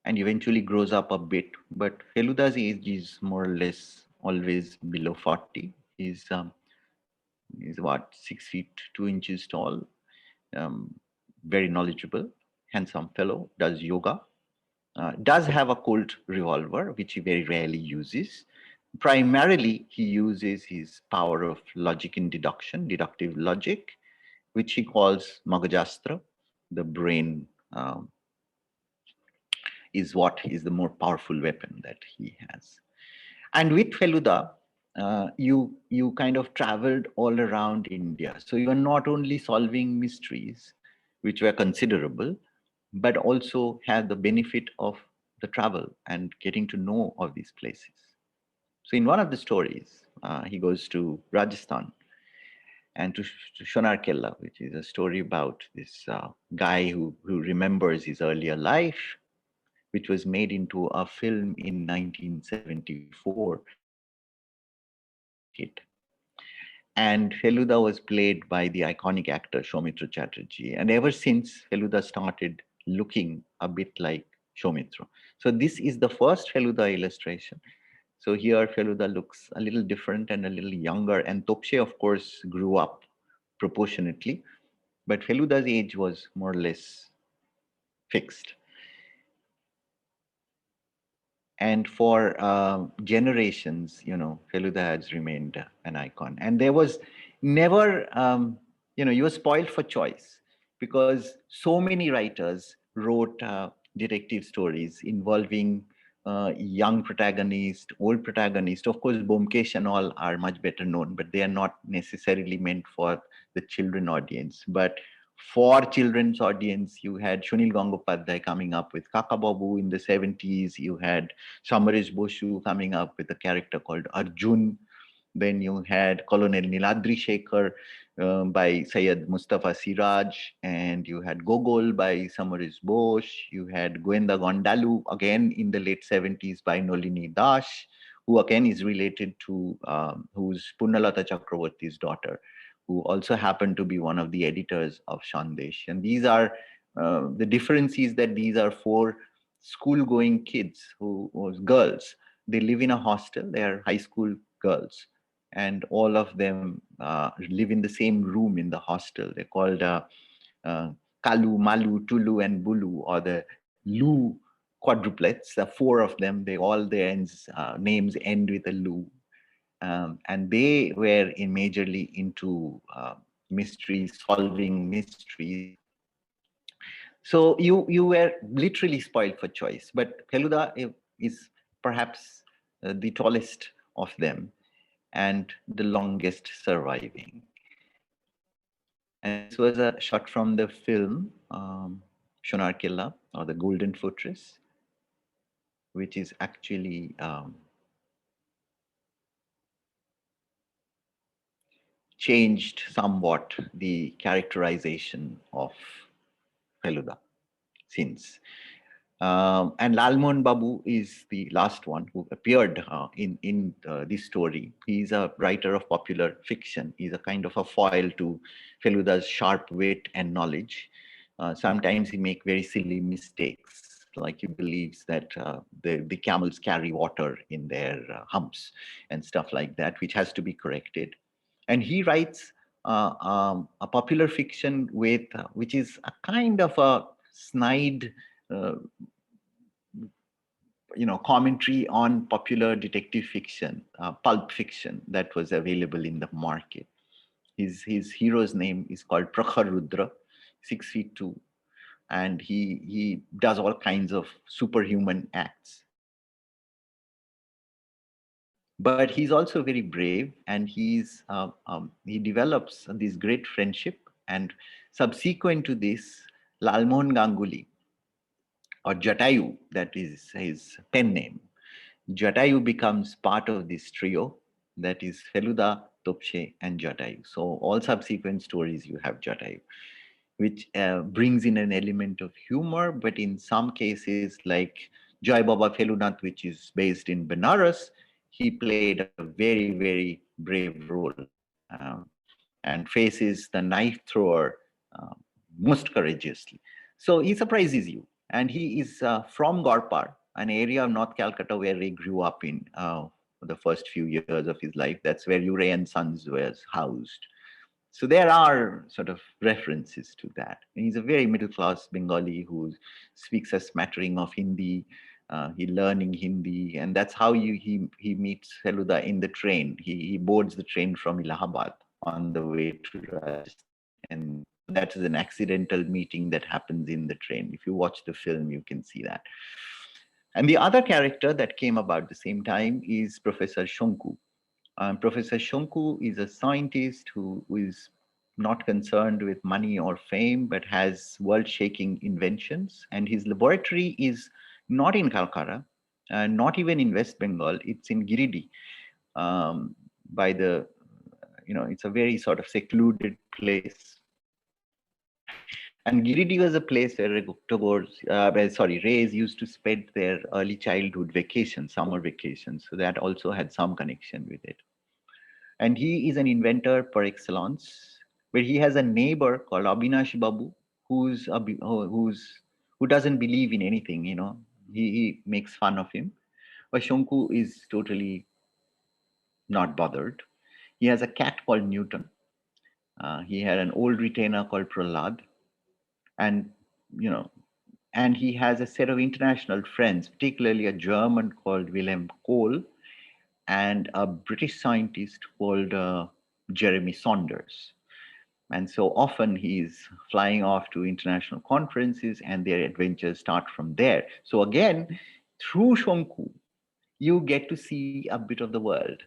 [SPEAKER 2] and eventually grows up a bit. But Feluda's age is more or less always below 40. He's about 6 feet 2 inches tall, um, very knowledgeable, handsome fellow, does yoga, does have a Colt revolver, which he very rarely uses. Primarily, he uses his power of logic and deduction, deductive logic, which he calls Magajastra. The brain is what is the more powerful weapon that he has. And with Feluda, you kind of traveled all around India. So you are not only solving mysteries, which were considerable, but also had the benefit of the travel and getting to know of these places. So in one of the stories, he goes to Rajasthan and to Shonar Kella, which is a story about this guy who remembers his earlier life, which was made into a film in 1974, which was a huge hit. And Feluda was played by the iconic actor Soumitra Chatterjee. And ever since, Feluda started looking a bit like Soumitra. So this is the first Feluda illustration. So here Feluda looks a little different and a little younger. And Topshe, of course, grew up proportionately. But Feluda's age was more or less fixed. And for generations, Feluda has remained an icon. And there was never, you were spoiled for choice because so many writers wrote detective stories involving young protagonist, old protagonist. Of course, Bomkesh and all are much better known, but they are not necessarily meant for the children audience. But for children's audience, you had Sunil Gangopadhyay coming up with Kaka Babu in the 70s. You had Samaresh Boshu coming up with a character called Arjun. Then you had Colonel Niladri Shekhar by Syed Mustafa Siraj, and you had Gogol by Samaresh Bose. You had Goenda Gondalu again in the late 70s by Nolini Das, who again is related to who's Purnalata Chakravarti's daughter, who also happened to be one of the editors of Shandesh. And these are the difference is that these are four school-going kids who was girls. They live in a hostel. They are high school girls, and all of them live in the same room in the hostel. They're called Kalu, Malu, Tulu, and Bulu, or the Lu quadruplets. The four of them. They all their names end with a Lu. And they were majorly into mysteries, solving mysteries. So you were literally spoiled for choice. But Feluda is perhaps the tallest of them and the longest surviving. And this was a shot from the film Shonar Killa, or the Golden Fortress, which is actually changed somewhat the characterization of Feluda since. And Lalmohan Babu is the last one who appeared in this story. He's a writer of popular fiction. He's a kind of a foil to Feluda's sharp wit and knowledge. Sometimes he make very silly mistakes, like he believes that the camels carry water in their humps and stuff like that, which has to be corrected. And he writes a popular fiction with which is a kind of a snide uh, commentary on popular detective fiction, pulp fiction that was available in the market. His hero's name is called Prakhar Rudra, 6 feet 2, and he does all kinds of superhuman acts. But he's also very brave, and he develops this great friendship. And subsequent to this, Lalmohan Ganguly, or Jatayu, that is his pen name, Jatayu becomes part of this trio, that is Feluda, Topshe, and Jatayu. So all subsequent stories you have Jatayu, which brings in an element of humor, but in some cases, like Jai Baba Felunath, which is based in Benares, he played a very, very brave role, um, and faces the knife thrower most courageously. So he surprises you. And he is from Gorpar, an area of North Calcutta where Ray grew up in the first few years of his life. That's where Ray and Sons was housed. So there are sort of references to that. And he's a very middle class Bengali who speaks a smattering of Hindi. He learning Hindi, and that's how he meets Feluda in the train. He boards the train from Allahabad on the way to Rajasthan, and that is an accidental meeting that happens in the train. If you watch the film, you can see that. And the other character that came about the same time is Professor Shonku. Professor Shonku is a scientist who is not concerned with money or fame, but has world-shaking inventions. And his laboratory is not in Calcutta, not even in West Bengal. It's in Giridih, by the, it's a very sort of secluded place. And Giridih was a place where Rays used to spend their early childhood vacations, summer vacations. So that also had some connection with it. And he is an inventor par excellence, where he has a neighbor called Abinash Babu, who doesn't believe in anything. He makes fun of him. But Shonku is totally not bothered. He has a cat called Newton. He had an old retainer called Prahlad, and you know, and he has a set of international friends, particularly a German called Wilhelm Kohl and a British scientist called Jeremy Saunders. And so often he's flying off to international conferences, and their adventures start from there. So again, through Shonku, you get to see a bit of the world.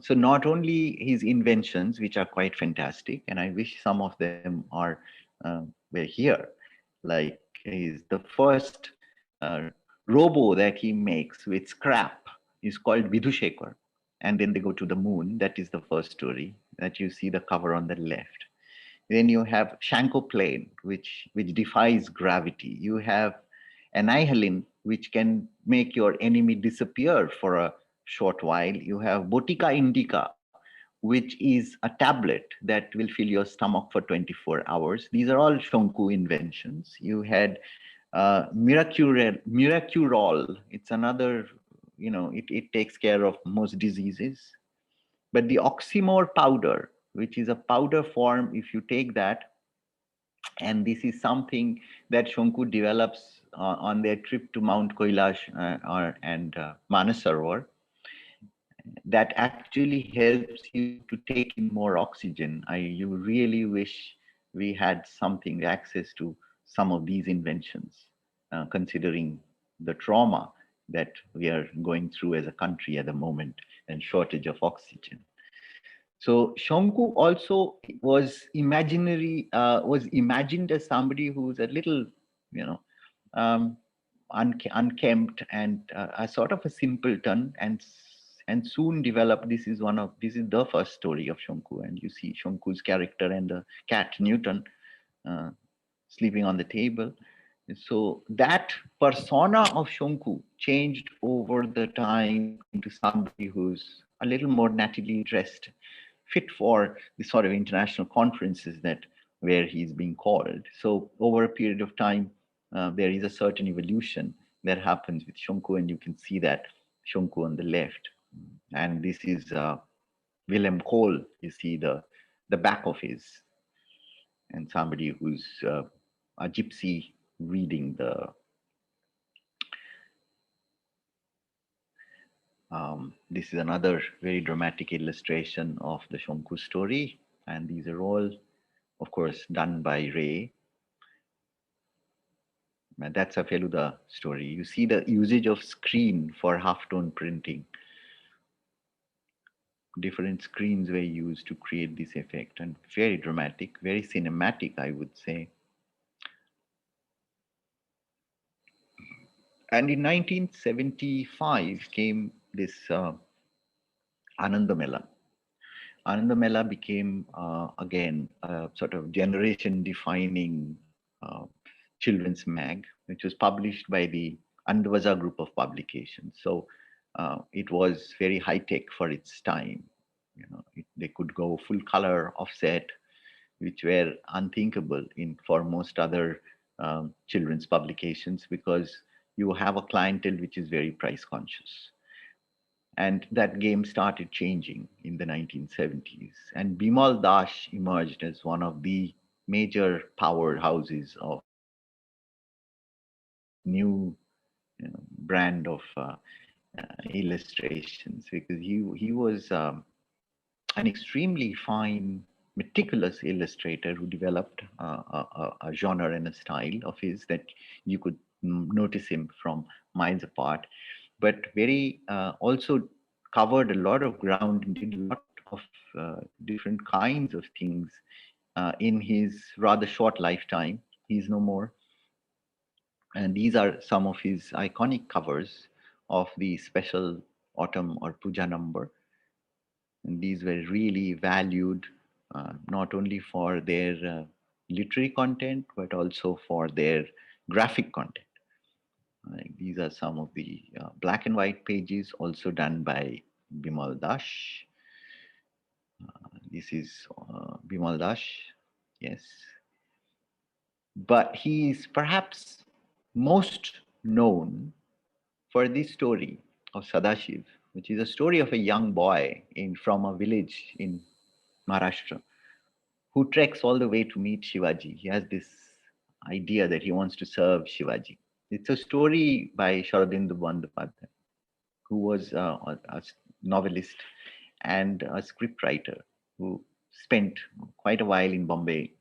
[SPEAKER 2] So not only his inventions, which are quite fantastic, and I wish some of them were here, like the first robo that he makes with scrap is called Vidhushekar, and then they go to the moon. That is the first story that you see the cover on the left. Then you have Shankoplane, which defies gravity. You have Annihilin, which can make your enemy disappear for a short while. You have Botica Indica, which is a tablet that will fill your stomach for 24 hours. These are all Shonku inventions. You had Miracurol. It's another, it takes care of most diseases. But the oxymore powder, which is a powder form, if you take that, and this is something that Shonku develops on their trip to Mount Kailash and Manasarovar, that actually helps you to take in more oxygen. You really wish we had something access to some of these inventions, considering the trauma that we are going through as a country at the moment and shortage of oxygen. So Shonku also was imagined as somebody who's a little, um, unkempt and a sort of a simpleton, and soon developed. This is the first story of Shonku, and you see Shonku's character and the cat Newton uh, sleeping on the table. So that persona of Shonku changed over the time into somebody who's a little more nattily dressed, fit for the sort of international conferences where he's being called. So over a period of time, there is a certain evolution that happens with Shonku, and you can see that Shonku on the left. And this is Willem Cole. You see the back of his, and somebody who's a gypsy reading the. This is another very dramatic illustration of the Shonku story, and these are all, of course, done by Ray. And that's a Feluda story. You see the usage of screen for half-tone printing. Different screens were used to create this effect, and very dramatic, very cinematic, I would say. And in 1975 came this Anandamela. Anandamela became, again, a sort of generation-defining uh, children's mag, which was published by the Andvaza group of publications. So it was very high-tech for its time. You know, they could go full color offset, which were unthinkable for most other children's publications, because you have a clientele which is very price conscious. And that game started changing in the 1970s. And Bimal Dash emerged as one of the major powerhouses of this new brand of illustrations, because he was an extremely fine, meticulous illustrator who developed a genre and a style of his that you could notice him from miles apart, but very also covered a lot of ground and did a lot of different kinds of things in his rather short lifetime. He's no more. And these are some of his iconic covers of the special autumn or puja number. And these were really valued not only for their literary content, but also for their graphic content. These are some of the black and white pages also done by Bimal Dash. This is Bimal Dash, yes. But he is perhaps most known for this story of Sadashiv, which is a story of a young boy from a village in Maharashtra who treks all the way to meet Shivaji. He has this idea that he wants to serve Shivaji. It's a story by Sharadindu Bandyopadhyay, who was a novelist and a scriptwriter who spent quite a while in Bombay.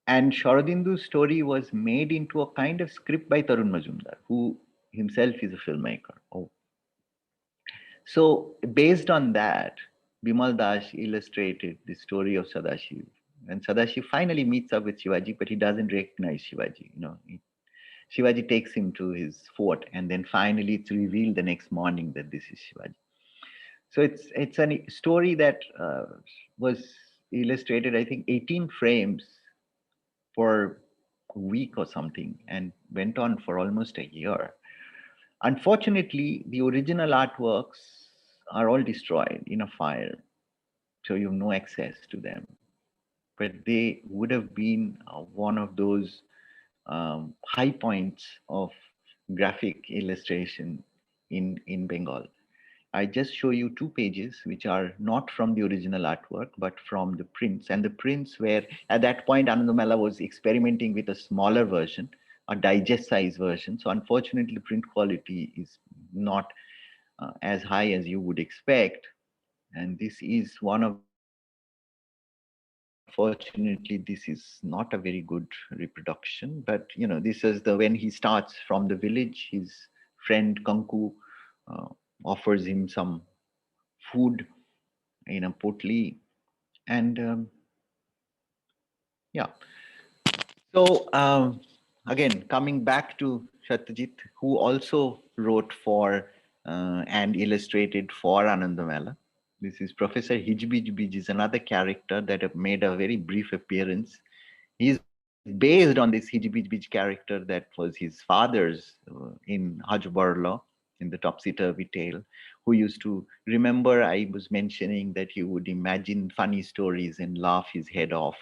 [SPEAKER 2] And Sharadindu's story was made into a kind of script by Tarun Majumdar, who himself is a filmmaker. Oh. So based on that, Bimal Das illustrated the story of Sadashiv. And Sadashiv finally meets up with Shivaji, but he doesn't recognize Shivaji. Shivaji takes him to his fort, and then finally it's revealed the next morning that this is Shivaji. So it's a story that was illustrated, I think, 18 frames for a week or something, and went on for almost a year. Unfortunately, the original artworks are all destroyed in a fire, so you have no access to them. But they would have been one of those high points of graphic illustration in Bengal. I just show you two pages which are not from the original artwork, but from the prints. And the prints were, at that point, Anandamela was experimenting with a smaller version, a digest size version. So unfortunately, the print quality is not as high as you would expect. And this is one of the prints. Unfortunately, this is not a very good reproduction, but this is when he starts from the village. His friend Kanku uh, offers him some food in a potli, and yeah. So again, coming back to Satyajit, who also wrote for and illustrated for Anandamela. This is Professor Hijab is another character that have made a very brief appearance. He's based on this Hijab character that was his father's in Hajbarla, in the Topsy-Turvy Tale, who used to remember I was mentioning that he would imagine funny stories and laugh his head off.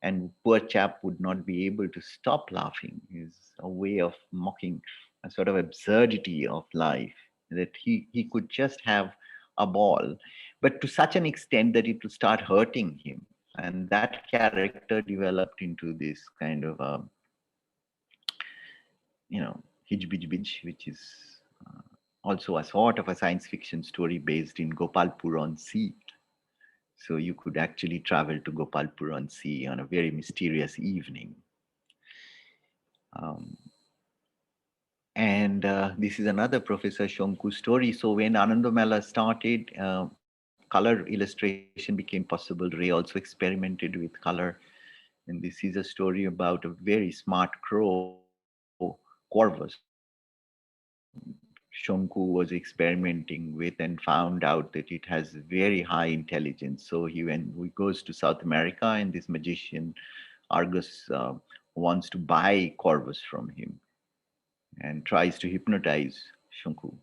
[SPEAKER 2] and poor chap would not be able to stop laughing. Is a way of mocking a sort of absurdity of life, that he could just have a ball, but to such an extent that it would start hurting him. And that character developed into this kind of Hijbij, which is uh, also a sort of a science fiction story based in Gopalpur on sea. So you could actually travel to Gopalpur on sea on a very mysterious evening. Um, and this is another Professor Shonku story. So when Anandamela started, color illustration became possible. Ray also experimented with color. And this is a story about a very smart crow, Corvus, Shonku was experimenting with and found out that it has very high intelligence. So he goes to South America, and this magician Argus wants to buy Corvus from him and tries to hypnotize Shonku.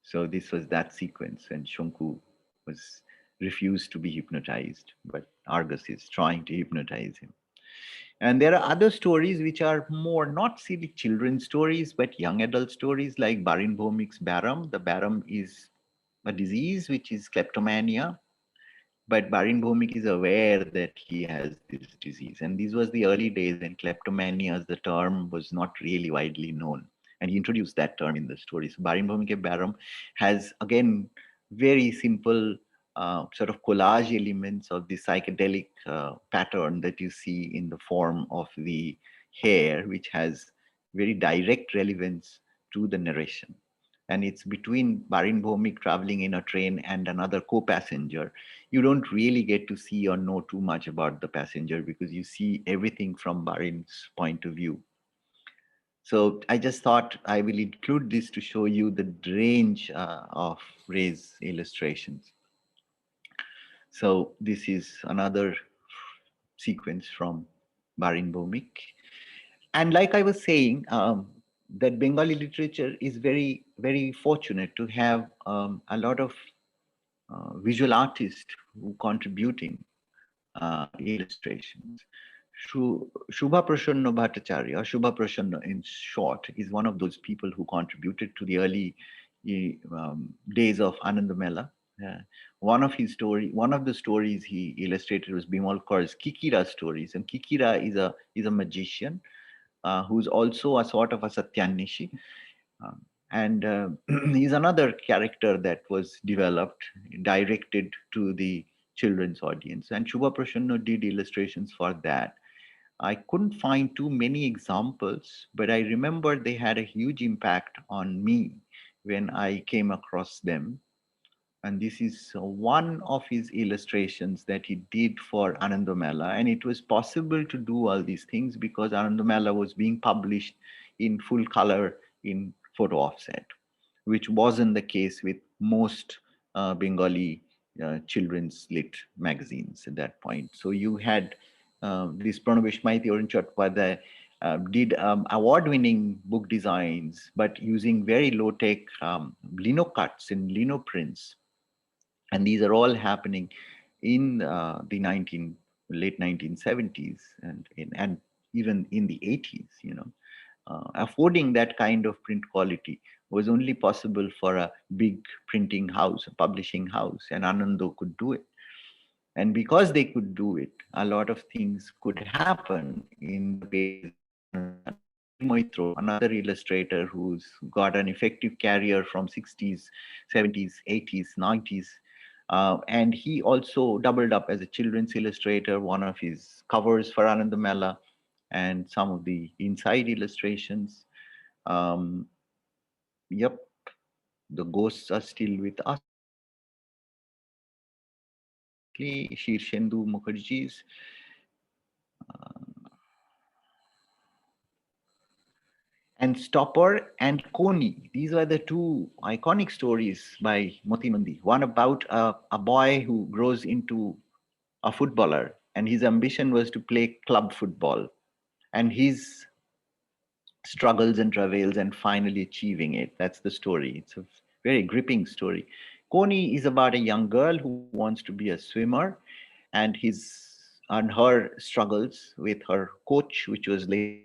[SPEAKER 2] So this was that sequence, and Shonku was refused to be hypnotized, but Argus is trying to hypnotize him. And there are other stories which are more not silly children's stories, but young adult stories like Barin Bhomik's Baram. The Baram is a disease which is kleptomania, but Barin Bhomik is aware that he has this disease. And these was the early days when kleptomania as the term was not really widely known. And he introduced that term in the story. So Barin Bhomik Baram has, again, very simple sort of collage elements of the psychedelic pattern that you see in the form of the hair, which has very direct relevance to the narration. And it's between Barin Bhomik traveling in a train and another co-passenger. You don't really get to see or know too much about the passenger because you see everything from Barin's point of view. So I just thought I will include this to show you the range of Ray's illustrations. So this is another sequence from Barin Bhomik. And like I was saying, that Bengali literature is very, very fortunate to have a lot of visual artists who contributing illustrations. Shubha Prasanna Bhattacharya, Shubha Prasanna in short, is one of those people who contributed to the early days of Anandamela. Uh, one of the stories he illustrated was Bimalkar's Kikira stories, and Kikira is a magician who's also a sort of a Satyanishi. And he's another character that was developed, directed to the children's audience. And Shubha Prasanna did illustrations for that. I couldn't find too many examples, but I remember they had a huge impact on me when I came across them. And this is one of his illustrations that he did for Anandamela. And it was possible to do all these things because Anandamela was being published in full color in photo offset, which wasn't the case with most Bengali children's lit magazines at that point. So you had this Pranavesh Maiti Arun Chattopadhyay did award-winning book designs, but using very low-tech lino cuts and lino prints. And these are all happening in the late 1970s and even in the 80s. Affording that kind of print quality was only possible for a big printing house, a publishing house, and Anando could do it. And because they could do it, a lot of things could happen in the pages of Anandamela. Satyajit Moitro, another illustrator who's got an effective career from 60s, 70s, 80s, 90s. And he also doubled up as a children's illustrator, one of his covers for Anandamela and some of the inside illustrations. Um, yep, the ghosts are still with us. Definitely, Shirshendu Mukherjee's and Stopper and Koni. These were the two iconic stories by Moti Nandi. One about a boy who grows into a footballer, and his ambition was to play club football, and his struggles and travails and finally achieving it. That's the story. It's a very gripping story. Koni is about a young girl who wants to be a swimmer, and his and her struggles with her coach, which was later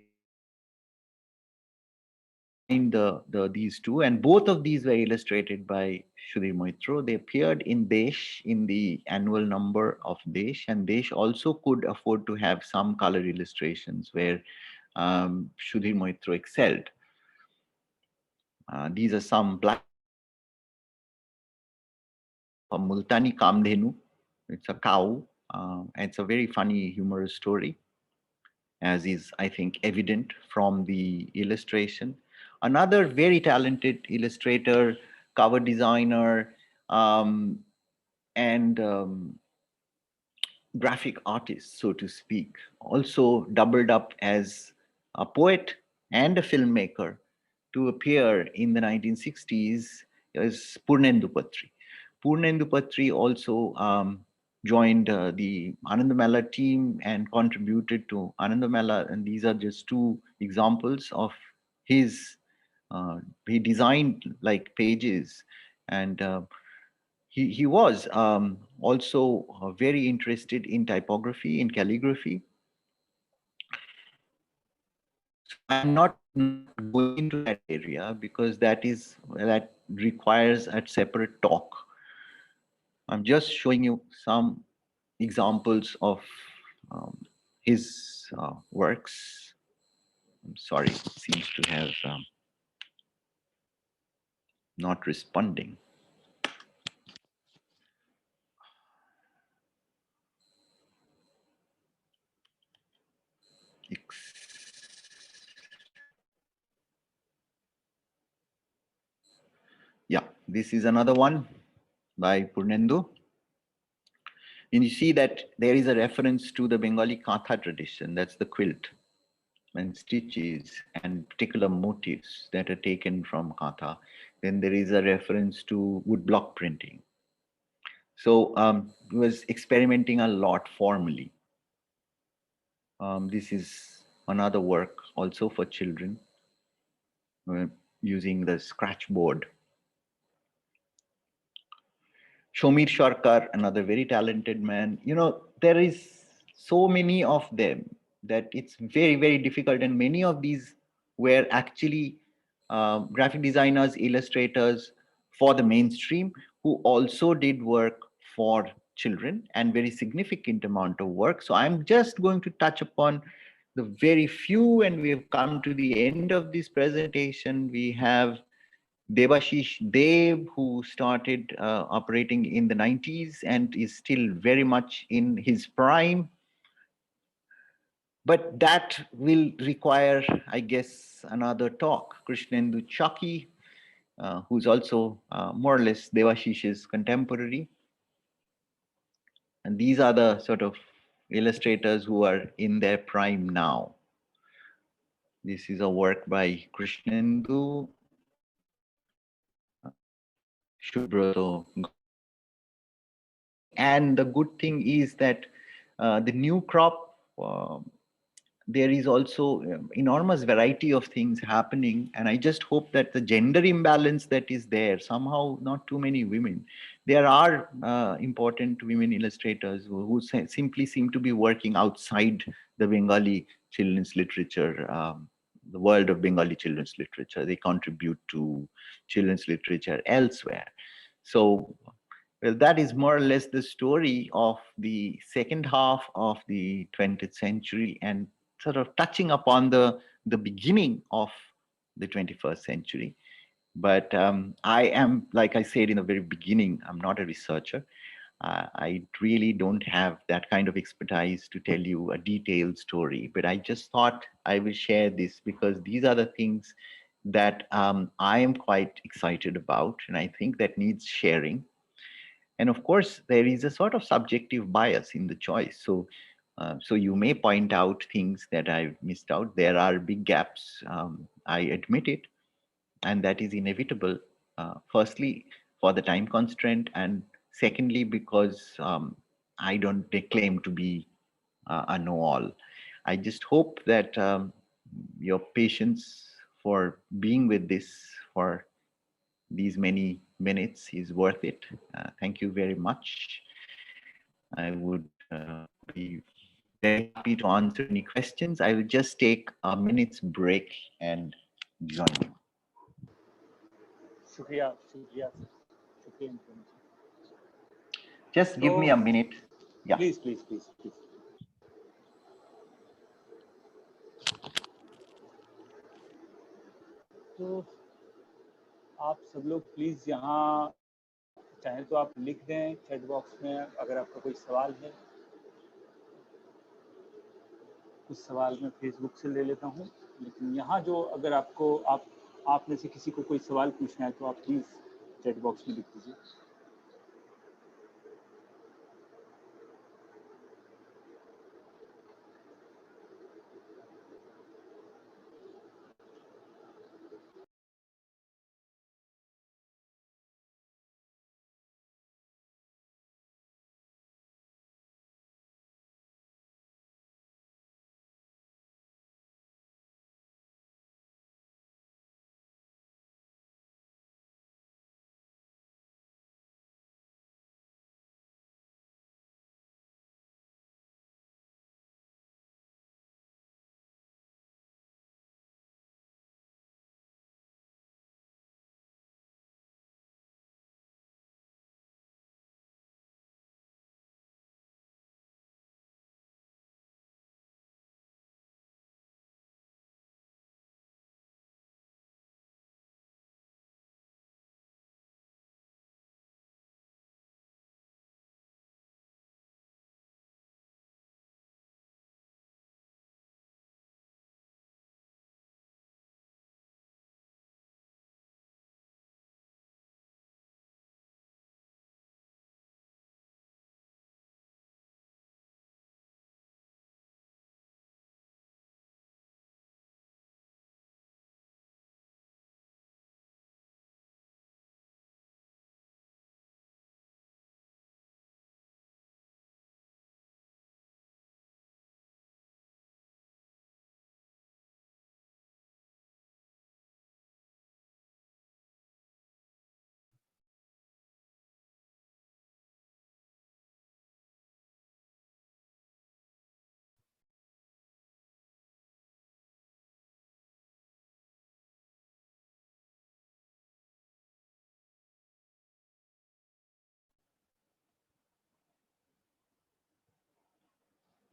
[SPEAKER 2] combined these two, and both of these were illustrated by Sudhir Moitro. They appeared in Desh, in the annual number of Desh, and Desh also could afford to have some color illustrations where Sudhir Moitro excelled. These are some black of a Multani Kamdhenu. It's a cow. It's a very funny, humorous story, as is, I think, evident from the illustration. Another very talented illustrator, cover designer, um, and graphic artist, so to speak, also doubled up as a poet and a filmmaker to appear in the 1960s as Purnendu Patri. Purnendu Patri also joined the Anandamela team and contributed to Anandamela, and these are just two examples of his. He designed like pages, and he was also very interested in typography, in calligraphy. So I'm not going into that area because that requires a separate talk. I'm just showing you some examples of um, his works. I'm sorry, it seems to have not responding. Yeah, this is another one by Purnendu. And you see that there is a reference to the Bengali Katha tradition, that's the quilt and stitches and particular motifs that are taken from Katha. Then there is a reference to woodblock printing. So he was experimenting a lot formally. This is another work also for children uh, using the scratch board. Shomir Sharkar, another very talented man. You know, there is so many of them that it's very, very difficult. And many of these were actually graphic designers, illustrators for the mainstream who also did work for children and very significant amount of work. So I'm just going to touch upon the very few, and we have come to the end of this presentation. We have Devashish Dev, who started operating in the 90s and is still very much in his prime. But that will require, I guess, another talk. Krishnendu Chaki, who's also more or less Devashish's contemporary. And these are the sort of illustrators who are in their prime now. This is a work by Krishnendu, Shubroto. And the good thing is that the new crop, there is also enormous variety of things happening. And I just hope that the gender imbalance that is there, somehow not too many women. There are important women illustrators who simply seem to be working outside the Bengali children's literature, the world of Bengali children's literature. They contribute to children's literature elsewhere. So well, that is more or less the story of the second half of the 20th century and sort of touching upon the beginning of the 21st century. But I am, like I said in the very beginning, I'm not a researcher. I really don't have that kind of expertise to tell you a detailed story, but I just thought I will share this because these are the things that I am quite excited about, and I think that needs sharing. And of course, there is a sort of subjective bias in the choice. So you may point out things that I've missed out. There are big gaps. I admit it, and that is inevitable. Firstly, for the time constraint, and secondly, because I don't claim to be a know-all. I just hope that your patience for being with this for these many minutes is worth it. Thank you very much. I would be very happy to answer any questions. I will just take a minute's break and join you.
[SPEAKER 3] शुक्रिया शुक्रिया sir शुक्रिया Indranil
[SPEAKER 1] Just give me a minute. Yeah.
[SPEAKER 3] Please please please please तो आप सब लोग please यहाँ चाहे तो आप लिख दें चैट बॉक्स में अगर आपका कोई सवाल है कुछ सवाल मैं फेसबुक से ले लेता हूँ लेकिन यहाँ जो अगर आपको आप में से किसी को कोई सवाल पूछना है तो आप प्लीज चैट बॉक्स में लिख दीजिए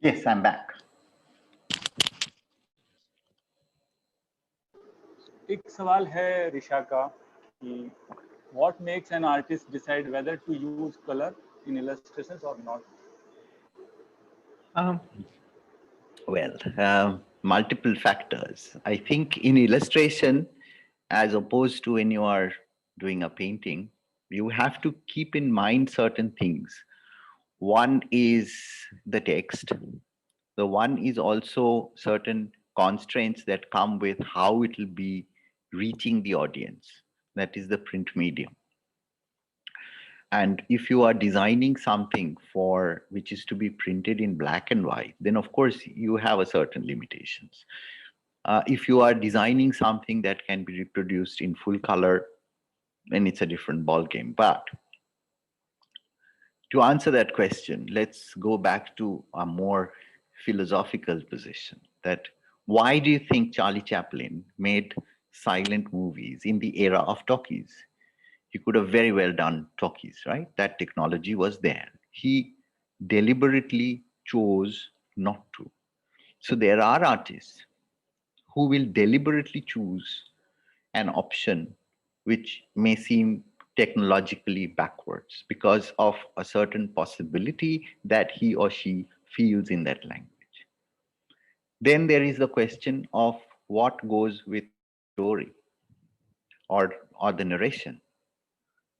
[SPEAKER 1] Yes, I'm back.
[SPEAKER 3] एक सवाल है ऋषा का कि what makes an artist decide whether to use color in illustrations or not?
[SPEAKER 2] Um, well, multiple factors. I think in illustration, as opposed to when you are doing a painting, you have to keep in mind certain things. One is the text. The one is also certain constraints that come with how it will be reaching the audience. That is the print medium. And if you are designing something for which is to be printed in black and white, then of course you have a certain limitations. If you are designing something that can be reproduced in full color, then it's a different ball game. But to answer that question, let's go back to a more philosophical position. That why do you think Charlie Chaplin made silent movies in the era of talkies? He could have very well done talkies, right? That technology was there. He deliberately chose not to. So there are artists who will deliberately choose an option which may seem technologically backwards because of a certain possibility that he or she feels in that language. Then there is the question of what goes with the story or the narration.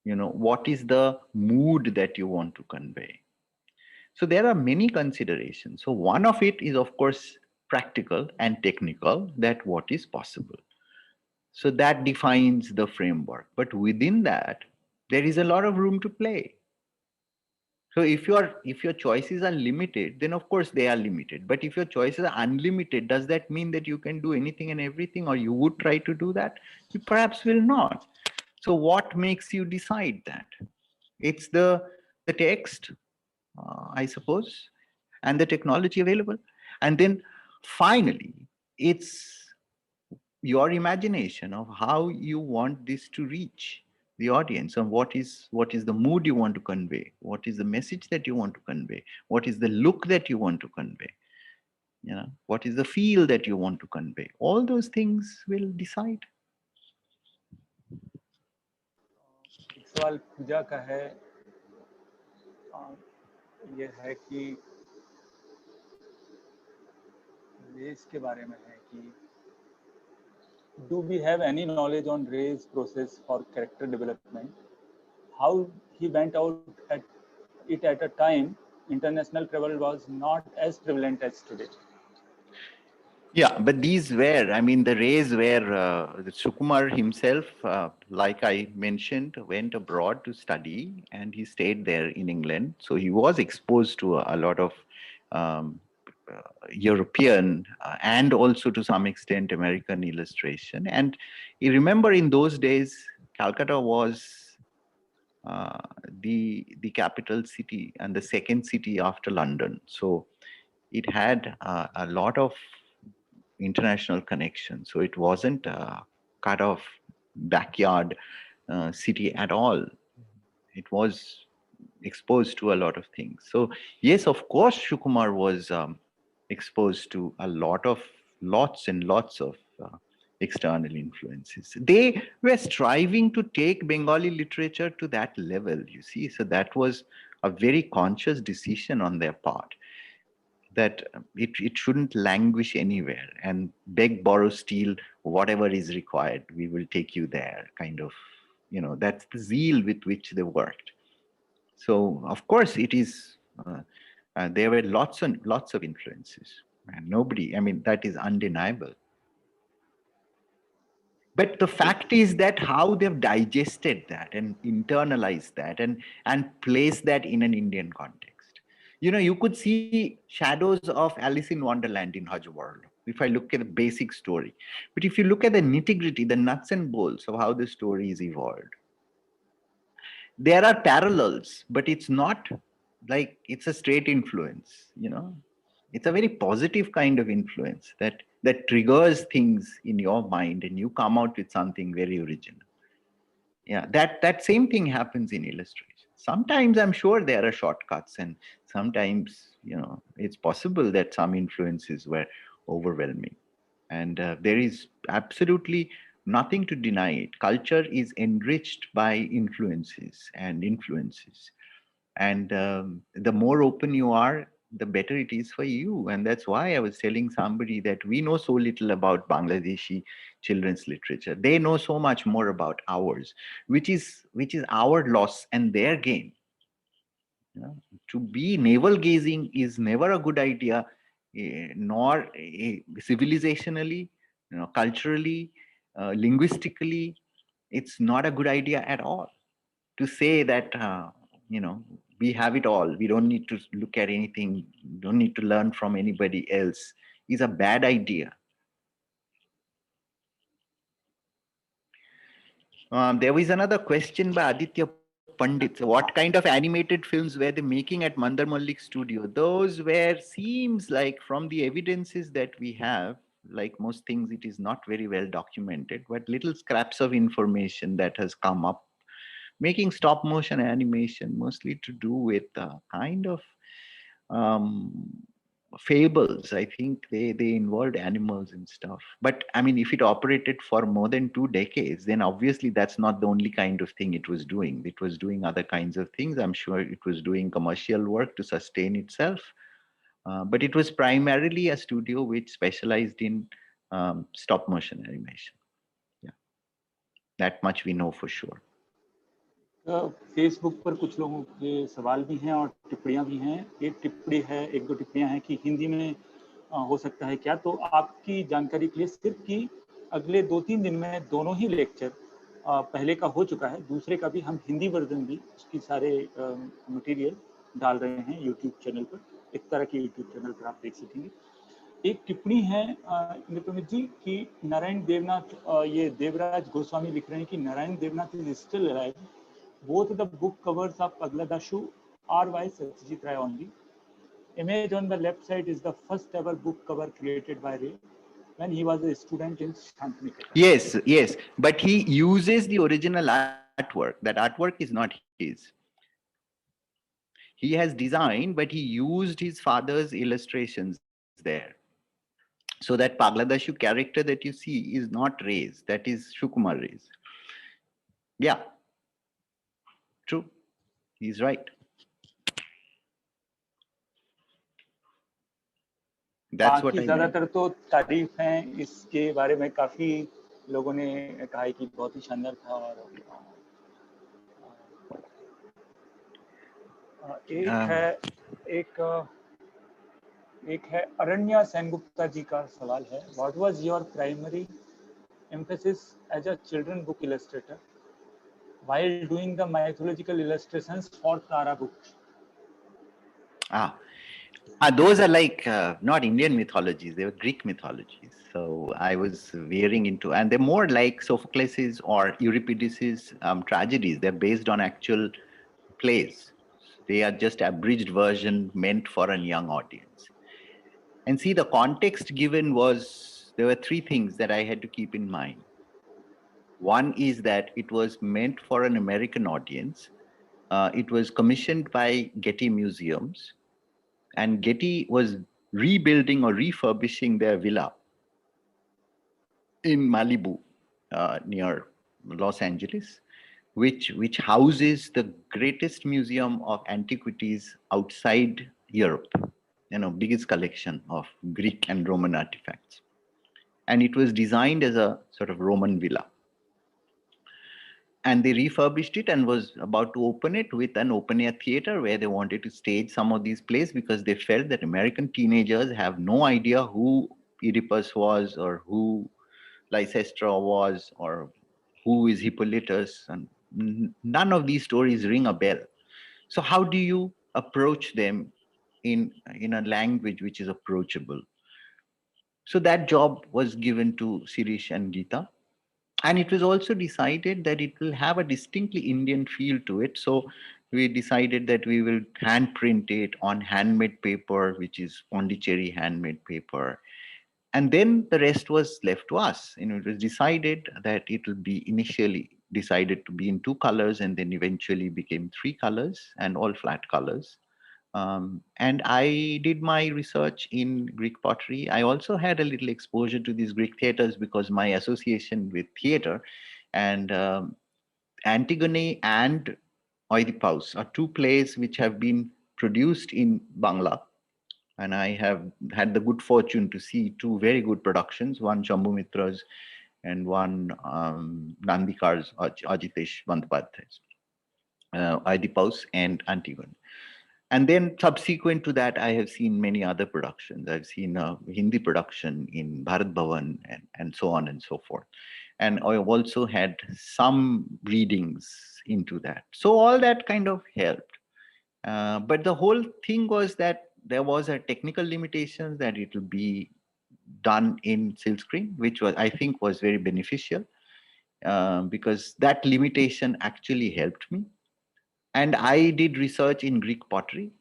[SPEAKER 2] You know, what is the mood that you want to convey? So there are many considerations. So one of it is, of course, practical and technical, that what is possible. So that defines the framework. But within that, there is a lot of room to play. So if your choices are limited, then of course they are limited. But if your choices are unlimited, does that mean that you can do anything and everything, or you would try to do that? You perhaps will not. So what makes you decide that? It's the text, I suppose. and the technology available. And then finally, it's your imagination of how you want this to reach the audience, and what is the mood you want to convey, what is the message that you want to convey, what is the look that you want to convey, what is the feel that you want to convey. All those things will decide.
[SPEAKER 3] एक सवाल पूजा का है, ये है कि race के बारे में है कि do we have any knowledge on Ray's process for character development? How he went out at it at a time international travel was not as prevalent as today.
[SPEAKER 2] Yeah, but these were, I mean, the Rays were, Sukumar himself, like I mentioned, went abroad to study, and he stayed there in England. So he was exposed to a lot of um, European and also to some extent American illustration. And you remember in those days, Calcutta was the capital city and the second city after London. So it had a lot of international connection. So it wasn't a cut off backyard city at all. It was exposed to a lot of things. So yes, of course, Shukumar was exposed to lots and lots of external influences. They were striving to take Bengali literature to that level, you see. So that was a very conscious decision on their part, that it shouldn't languish anywhere and beg, borrow, steal, whatever is required, we will take you there, kind of, that's the zeal with which they worked. So of course it is, there were lots and lots of influences, and nobody, I mean, that is undeniable. But the fact is that how they've digested that and internalized that and placed that in an Indian context. You could see shadows of Alice in Wonderland in Hajj World, if I look at the basic story. But if you look at the nitty-gritty, the nuts and bolts of how the story is evolved, there are parallels, but it's not like it's a straight influence. It's a very positive kind of influence that triggers things in your mind, and you come out with something very original. Yeah, that same thing happens in illustration. Sometimes I'm sure there are shortcuts, and sometimes it's possible that some influences were overwhelming, and there is absolutely nothing to deny it. Culture is enriched by influences, and the more open you are, the better it is for you. And that's why I was telling somebody that we know so little about Bangladeshi children's literature. They know so much more about ours, which is our loss and their gain. To be navel gazing is never a good idea, nor civilizationally, culturally, linguistically, it's not a good idea at all. To say that we have it all, we don't need to look at anything, don't need to learn from anybody else, is a bad idea. There was another question by Aditya Pandit. What kind of animated films were they making at Mandar Mallik studio? Those were, seems like, from the evidences that we have, like most things, it is not very well documented, but little scraps of information that has come up, making stop motion animation, mostly to do with kind of fables. I think they involved animals and stuff. But I mean, if it operated for more than 2 decades, then obviously that's not the only kind of thing it was doing. It was doing other kinds of things. I'm sure it was doing commercial work to sustain itself. But it was primarily a studio which specialized in stop motion animation. Yeah, that much we know for sure.
[SPEAKER 3] Facebook पर कुछ लोगों के सवाल भी हैं और टिप्पणियां भी हैं। एक दो टिप्पणियां हैं कि हिंदी में हो सकता है क्या। तो आपकी जानकारी के लिए सिर्फ कि अगले 2-3 दिन में दोनों ही लेक्चर, पहले का हो चुका है, दूसरे का भी हम हिंदी वर्जन भी उसकी सारे मटेरियल डाल रहे हैं यूट्यूब चैनल पर। एक तरह के यूट्यूब चैनल पर आप देख सकेंगे। एक टिप्पणी है इंद्रप्रमित जी कि नारायण देवनाथ, ये देवराज गोस्वामी लिख रहे हैं कि Narayan Debnath is still alive. Both the book covers of Pagladashu are by Satyajit Ray only. image on the left side is the first ever book cover created by Ray when he was a student in Shantiniketa.
[SPEAKER 2] Yes, yes. But he uses the original artwork. That artwork is not his. He has designed, but he used his father's illustrations there. So that Pagladashu character that you see is not Ray's, that is Shukumar Ray's. Yeah, true. He's right. That's what
[SPEAKER 3] बाकी
[SPEAKER 2] I meant.
[SPEAKER 3] ज्यादातर तो तारीफ हैं इसके बारे में, काफी लोगों ने कहा है कि बहुत ही शानदार था। और एक
[SPEAKER 2] Um,
[SPEAKER 3] है एक एक है अरण्या सेनगुप्ता जी का सवाल है, what was your primary emphasis as a children book illustrator while doing the mythological illustrations for Tara books?
[SPEAKER 2] ah, those are like not Indian mythologies; they were Greek mythologies. So I was veering into, and they're more like Sophocles' or Euripides' tragedies. They're based on actual plays. They are just abridged version meant for a young audience. And see, the context given was there were three things that I had to keep in mind. One is that it was meant for an American audience. It was commissioned by Getty Museums, and Getty was rebuilding or refurbishing their villa in Malibu, near Los Angeles, which houses the greatest museum of antiquities outside Europe. Biggest collection of Greek and Roman artifacts. And it was designed as a sort of Roman villa. And they refurbished it and was about to open it with an open air theater where they wanted to stage some of these plays because they felt that American teenagers have no idea who Oedipus was or who Lycestra was or who is Hippolytus, and none of these stories ring a bell. So how do you approach them in a language which is approachable? So that job was given to Sirish and Geeta. And it was also decided that it will have a distinctly Indian feel to it. So we decided that we will hand print it on handmade paper, which is Pondicherry handmade paper. And then the rest was left to us. It was decided that it will be initially decided to be in two colors and then eventually became three colors and all flat colors. And I did my research in Greek pottery. I also had a little exposure to these Greek theaters because my association with theater and Antigone and Oedipus are two plays which have been produced in Bangla. And I have had the good fortune to see two very good productions, one Shambhu Mitra's and one Nandikar's, Ajitesh Bandyopadhyay's, Oedipus and Antigone. And then subsequent to that, I have seen many other productions. I've seen a Hindi production in Bharat Bhavan and so on and so forth. And I've also had some readings into that. So all that kind of helped. But the whole thing was that there was a technical limitation that it will be done in silkscreen, which was, I think, was very beneficial because that limitation actually helped me. And I did research in Greek pottery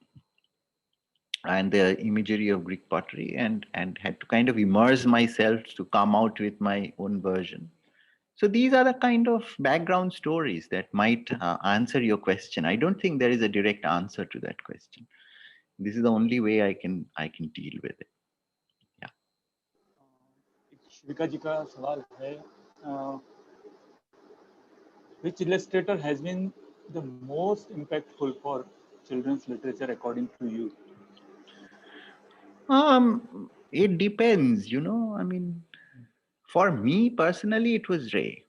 [SPEAKER 2] and the imagery of Greek pottery and had to kind of immerse myself to come out with my own version. So these are the kind of background stories that might answer your question. I don't think there is a direct answer to that question. This is the only way I can deal with it. Yeah.
[SPEAKER 3] शिविका जी का सवाल है, which illustrator has been the most impactful for children's literature according to you?
[SPEAKER 2] It depends, I mean, for me personally, it was Ray.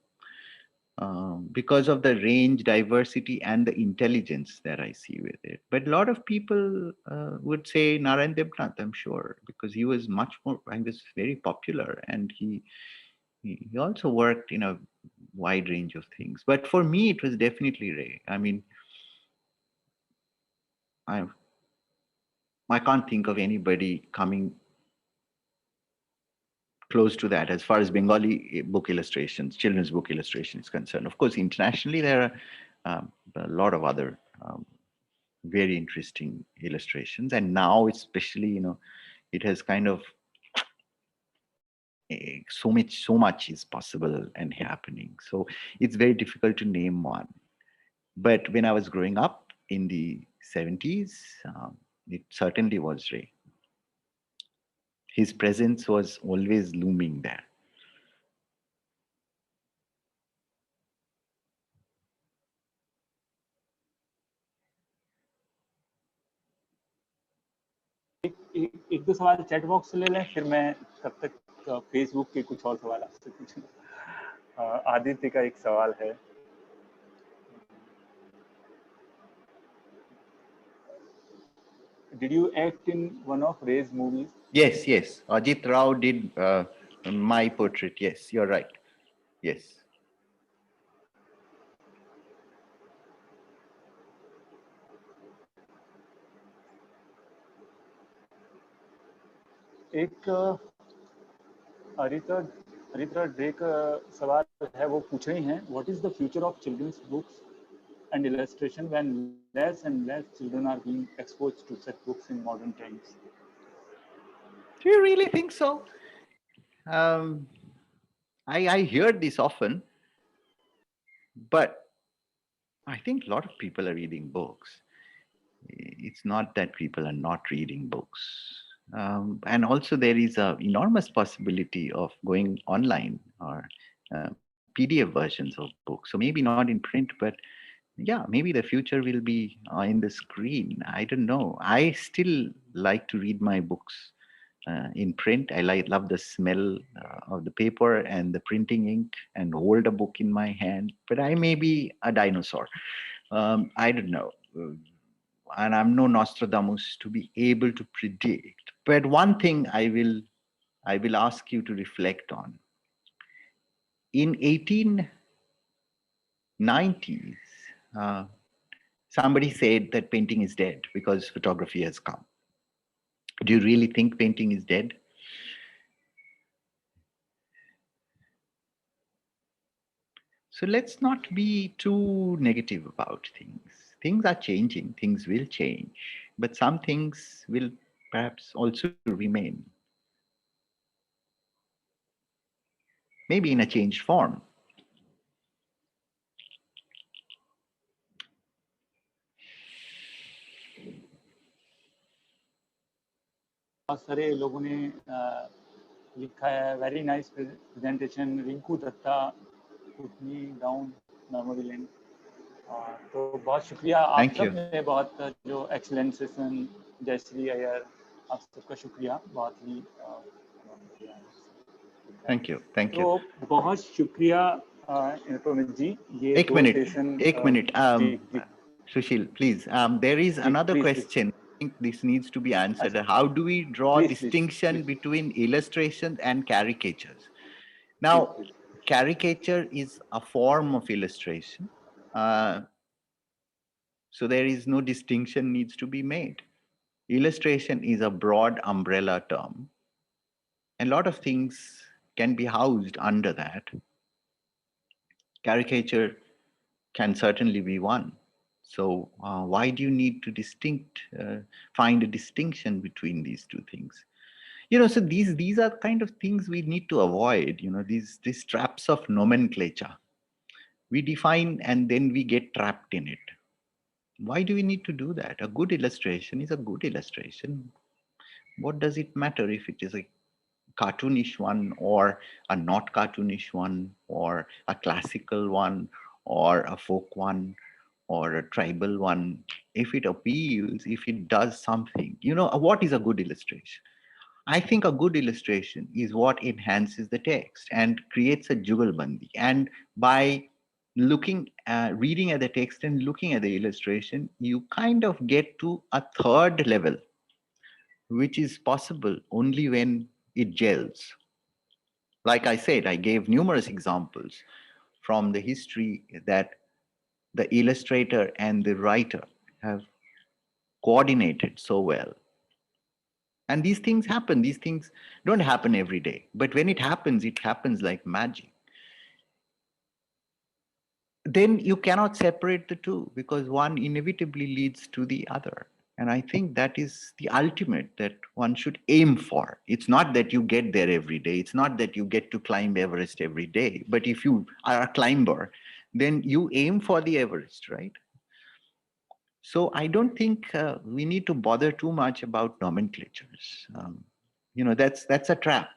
[SPEAKER 2] Because of the range, diversity, and the intelligence that I see with it. But a lot of people would say Narendra, I'm sure, because he was much more, he was very popular and he also worked in a wide range of things. But for me, it was definitely Ray. I mean, I can't think of anybody coming close to that as far as Bengali book illustrations, children's book illustration is concerned. Of course, internationally, there are a lot of other very interesting illustrations. And now, especially, it has kind of so much is possible and happening. So it's very difficult to name one. But when I was growing up in the 70s, it certainly was Ray. His presence was always looming there.
[SPEAKER 3] एक दो सवाल chat box से ले लें, फिर मैं तब तक फेसबुक के कुछ और सवाल आपसे पूछूंगा। आदित्य का एक सवाल है, Did you act in one of Ray's movies?
[SPEAKER 2] Yes, yes. Ajit Rao did my portrait. Yes, you're right. Yes.
[SPEAKER 3] एक अरित्रा ड्रे का सवाल है, वो पूछ रही हैं, What is the future of children's books and illustration when less and less children are being exposed to such books in modern times?
[SPEAKER 2] Do you really think so? I hear this often, but I think a lot of people are reading books. It's not that people are not reading books. And also there is an enormous possibility of going online or PDF versions of books. So maybe not in print, but yeah, maybe the future will be in the screen. I don't know. I still like to read my books in print. I love the smell of the paper and the printing ink and hold a book in my hand. But I may be a dinosaur. I don't know. And I'm no Nostradamus to be able to predict. But one thing I will ask you to reflect on. In 1890s, somebody said that painting is dead because photography has come. Do you really think painting is dead? So let's not be too negative about things. Things are changing, things will change, but some things will perhaps also remain. Maybe in a changed form.
[SPEAKER 3] बहुत सारे लोगों ने लिखा है, very nice presentation, Rinku Dutta, put me down memory lane. तो बहुत शुक्रिया आप सब ने, बहुत जो एक्सीलेंट सेशन, जयश्री अय्यर, आप सबका शुक्रिया, बहुत ही
[SPEAKER 2] थैंक यू, थैंक यू।
[SPEAKER 3] तो बहुत शुक्रिया इंद्रप्रमित जी। ये
[SPEAKER 2] एक minute Sushil, please. There is another question. I think this needs to be answered. How do we draw distinction between illustration and caricatures? Now, caricature is a form of illustration. So there is no distinction needs to be made. Illustration is a broad umbrella term. And a lot of things can be housed under that. Caricature can certainly be one. So why do you need to find a distinction between these two things? So these are kind of things we need to avoid, these traps of nomenclature. We define and then we get trapped in it. Why do we need to do that? A good illustration is a good illustration. What does it matter if it is a cartoonish one or a not cartoonish one or a classical one or a folk one or a tribal one? If it appeals, if it does something, what is a good illustration? I think a good illustration is what enhances the text and creates a jugalbandi. And by reading at the text and looking at the illustration, you kind of get to a third level, which is possible only when it gels. Like I said, I gave numerous examples from the history that the illustrator and the writer have coordinated so well. And these things happen. These things don't happen every day. But when it happens like magic. then you cannot separate the two because one inevitably leads to the other. And I think that is the ultimate that one should aim for. It's not that you get there every day. It's not that you get to climb Everest every day. But if you are a climber, then you aim for the Everest, right? So I don't think we need to bother too much about nomenclatures. That's a trap.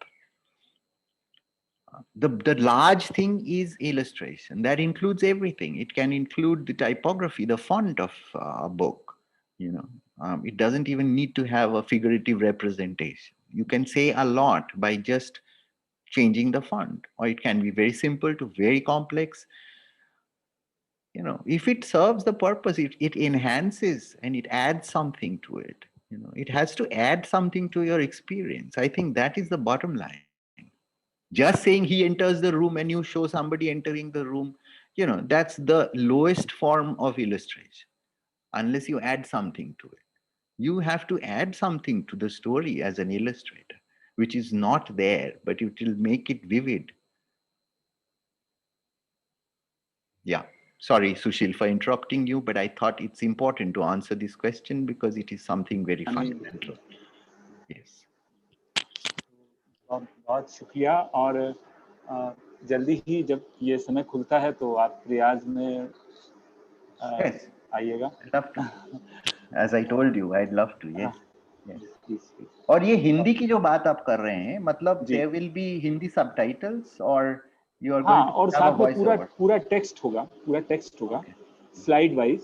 [SPEAKER 2] The large thing is illustration. That includes everything. It can include the typography, the font of a book. It doesn't even need to have a figurative representation. You can say a lot by just changing the font, or it can be very simple to very complex. If it serves the purpose, it enhances and it adds something to it. It has to add something to your experience. I think that is the bottom line. Just saying he enters the room and you show somebody entering the room, that's the lowest form of illustration, unless you add something to it. You have to add something to the story as an illustrator, which is not there, but it will make it vivid. Yeah. Sorry, Sushil, for interrupting you, but I thought it's important to answer this question because it is something very fundamental. Yes.
[SPEAKER 3] बहुत शुक्रिया। और जल्दी ही जब ये समय खुलता है तो आप रियाज में आइएगा।
[SPEAKER 1] As I told you, I'd love to. Yes.
[SPEAKER 3] Please.
[SPEAKER 1] और ये हिंदी की जो बात आप कर रहे हैं, मतलब there will be Hindi subtitles or you are going to
[SPEAKER 3] और
[SPEAKER 1] have
[SPEAKER 3] साथ
[SPEAKER 1] a
[SPEAKER 3] में
[SPEAKER 1] voiceover?
[SPEAKER 3] पूरा टेक्स्ट होगा स्लाइड वाइज,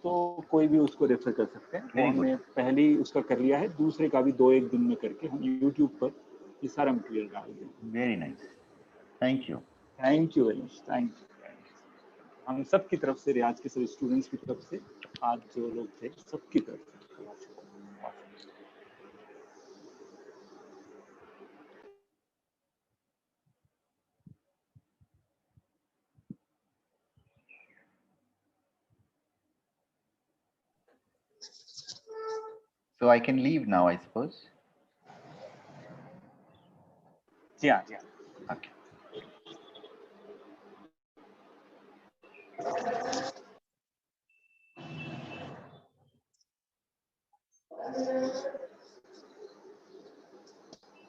[SPEAKER 3] तो कोई भी उसको रेफर कर सकते हैं। तो हमने पहले ही उसका कर लिया है, दूसरे का भी 2-1 दिन में करके हम YouTube पर ये सारा मटेरियल डाल देंगे।
[SPEAKER 1] Very nice. Thank you.
[SPEAKER 3] Thank you very much. Thank you हम सब की तरफ से, रियाज के सभी स्टूडेंट्स की तरफ से, आज जो लोग थे सबकी तरफ से।
[SPEAKER 1] So I can leave now, I suppose.
[SPEAKER 3] जी हाँ।
[SPEAKER 1] Okay.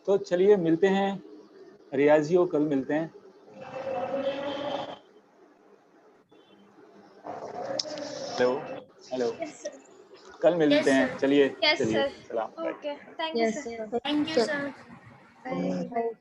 [SPEAKER 3] तो चलिए मिलते हैं रियाजियों, कल मिलते हैं। हेलो कल मिलते हैं। चलिए सलाम।
[SPEAKER 4] Okay, thank you sir.
[SPEAKER 5] Thank you, sir.
[SPEAKER 4] Bye.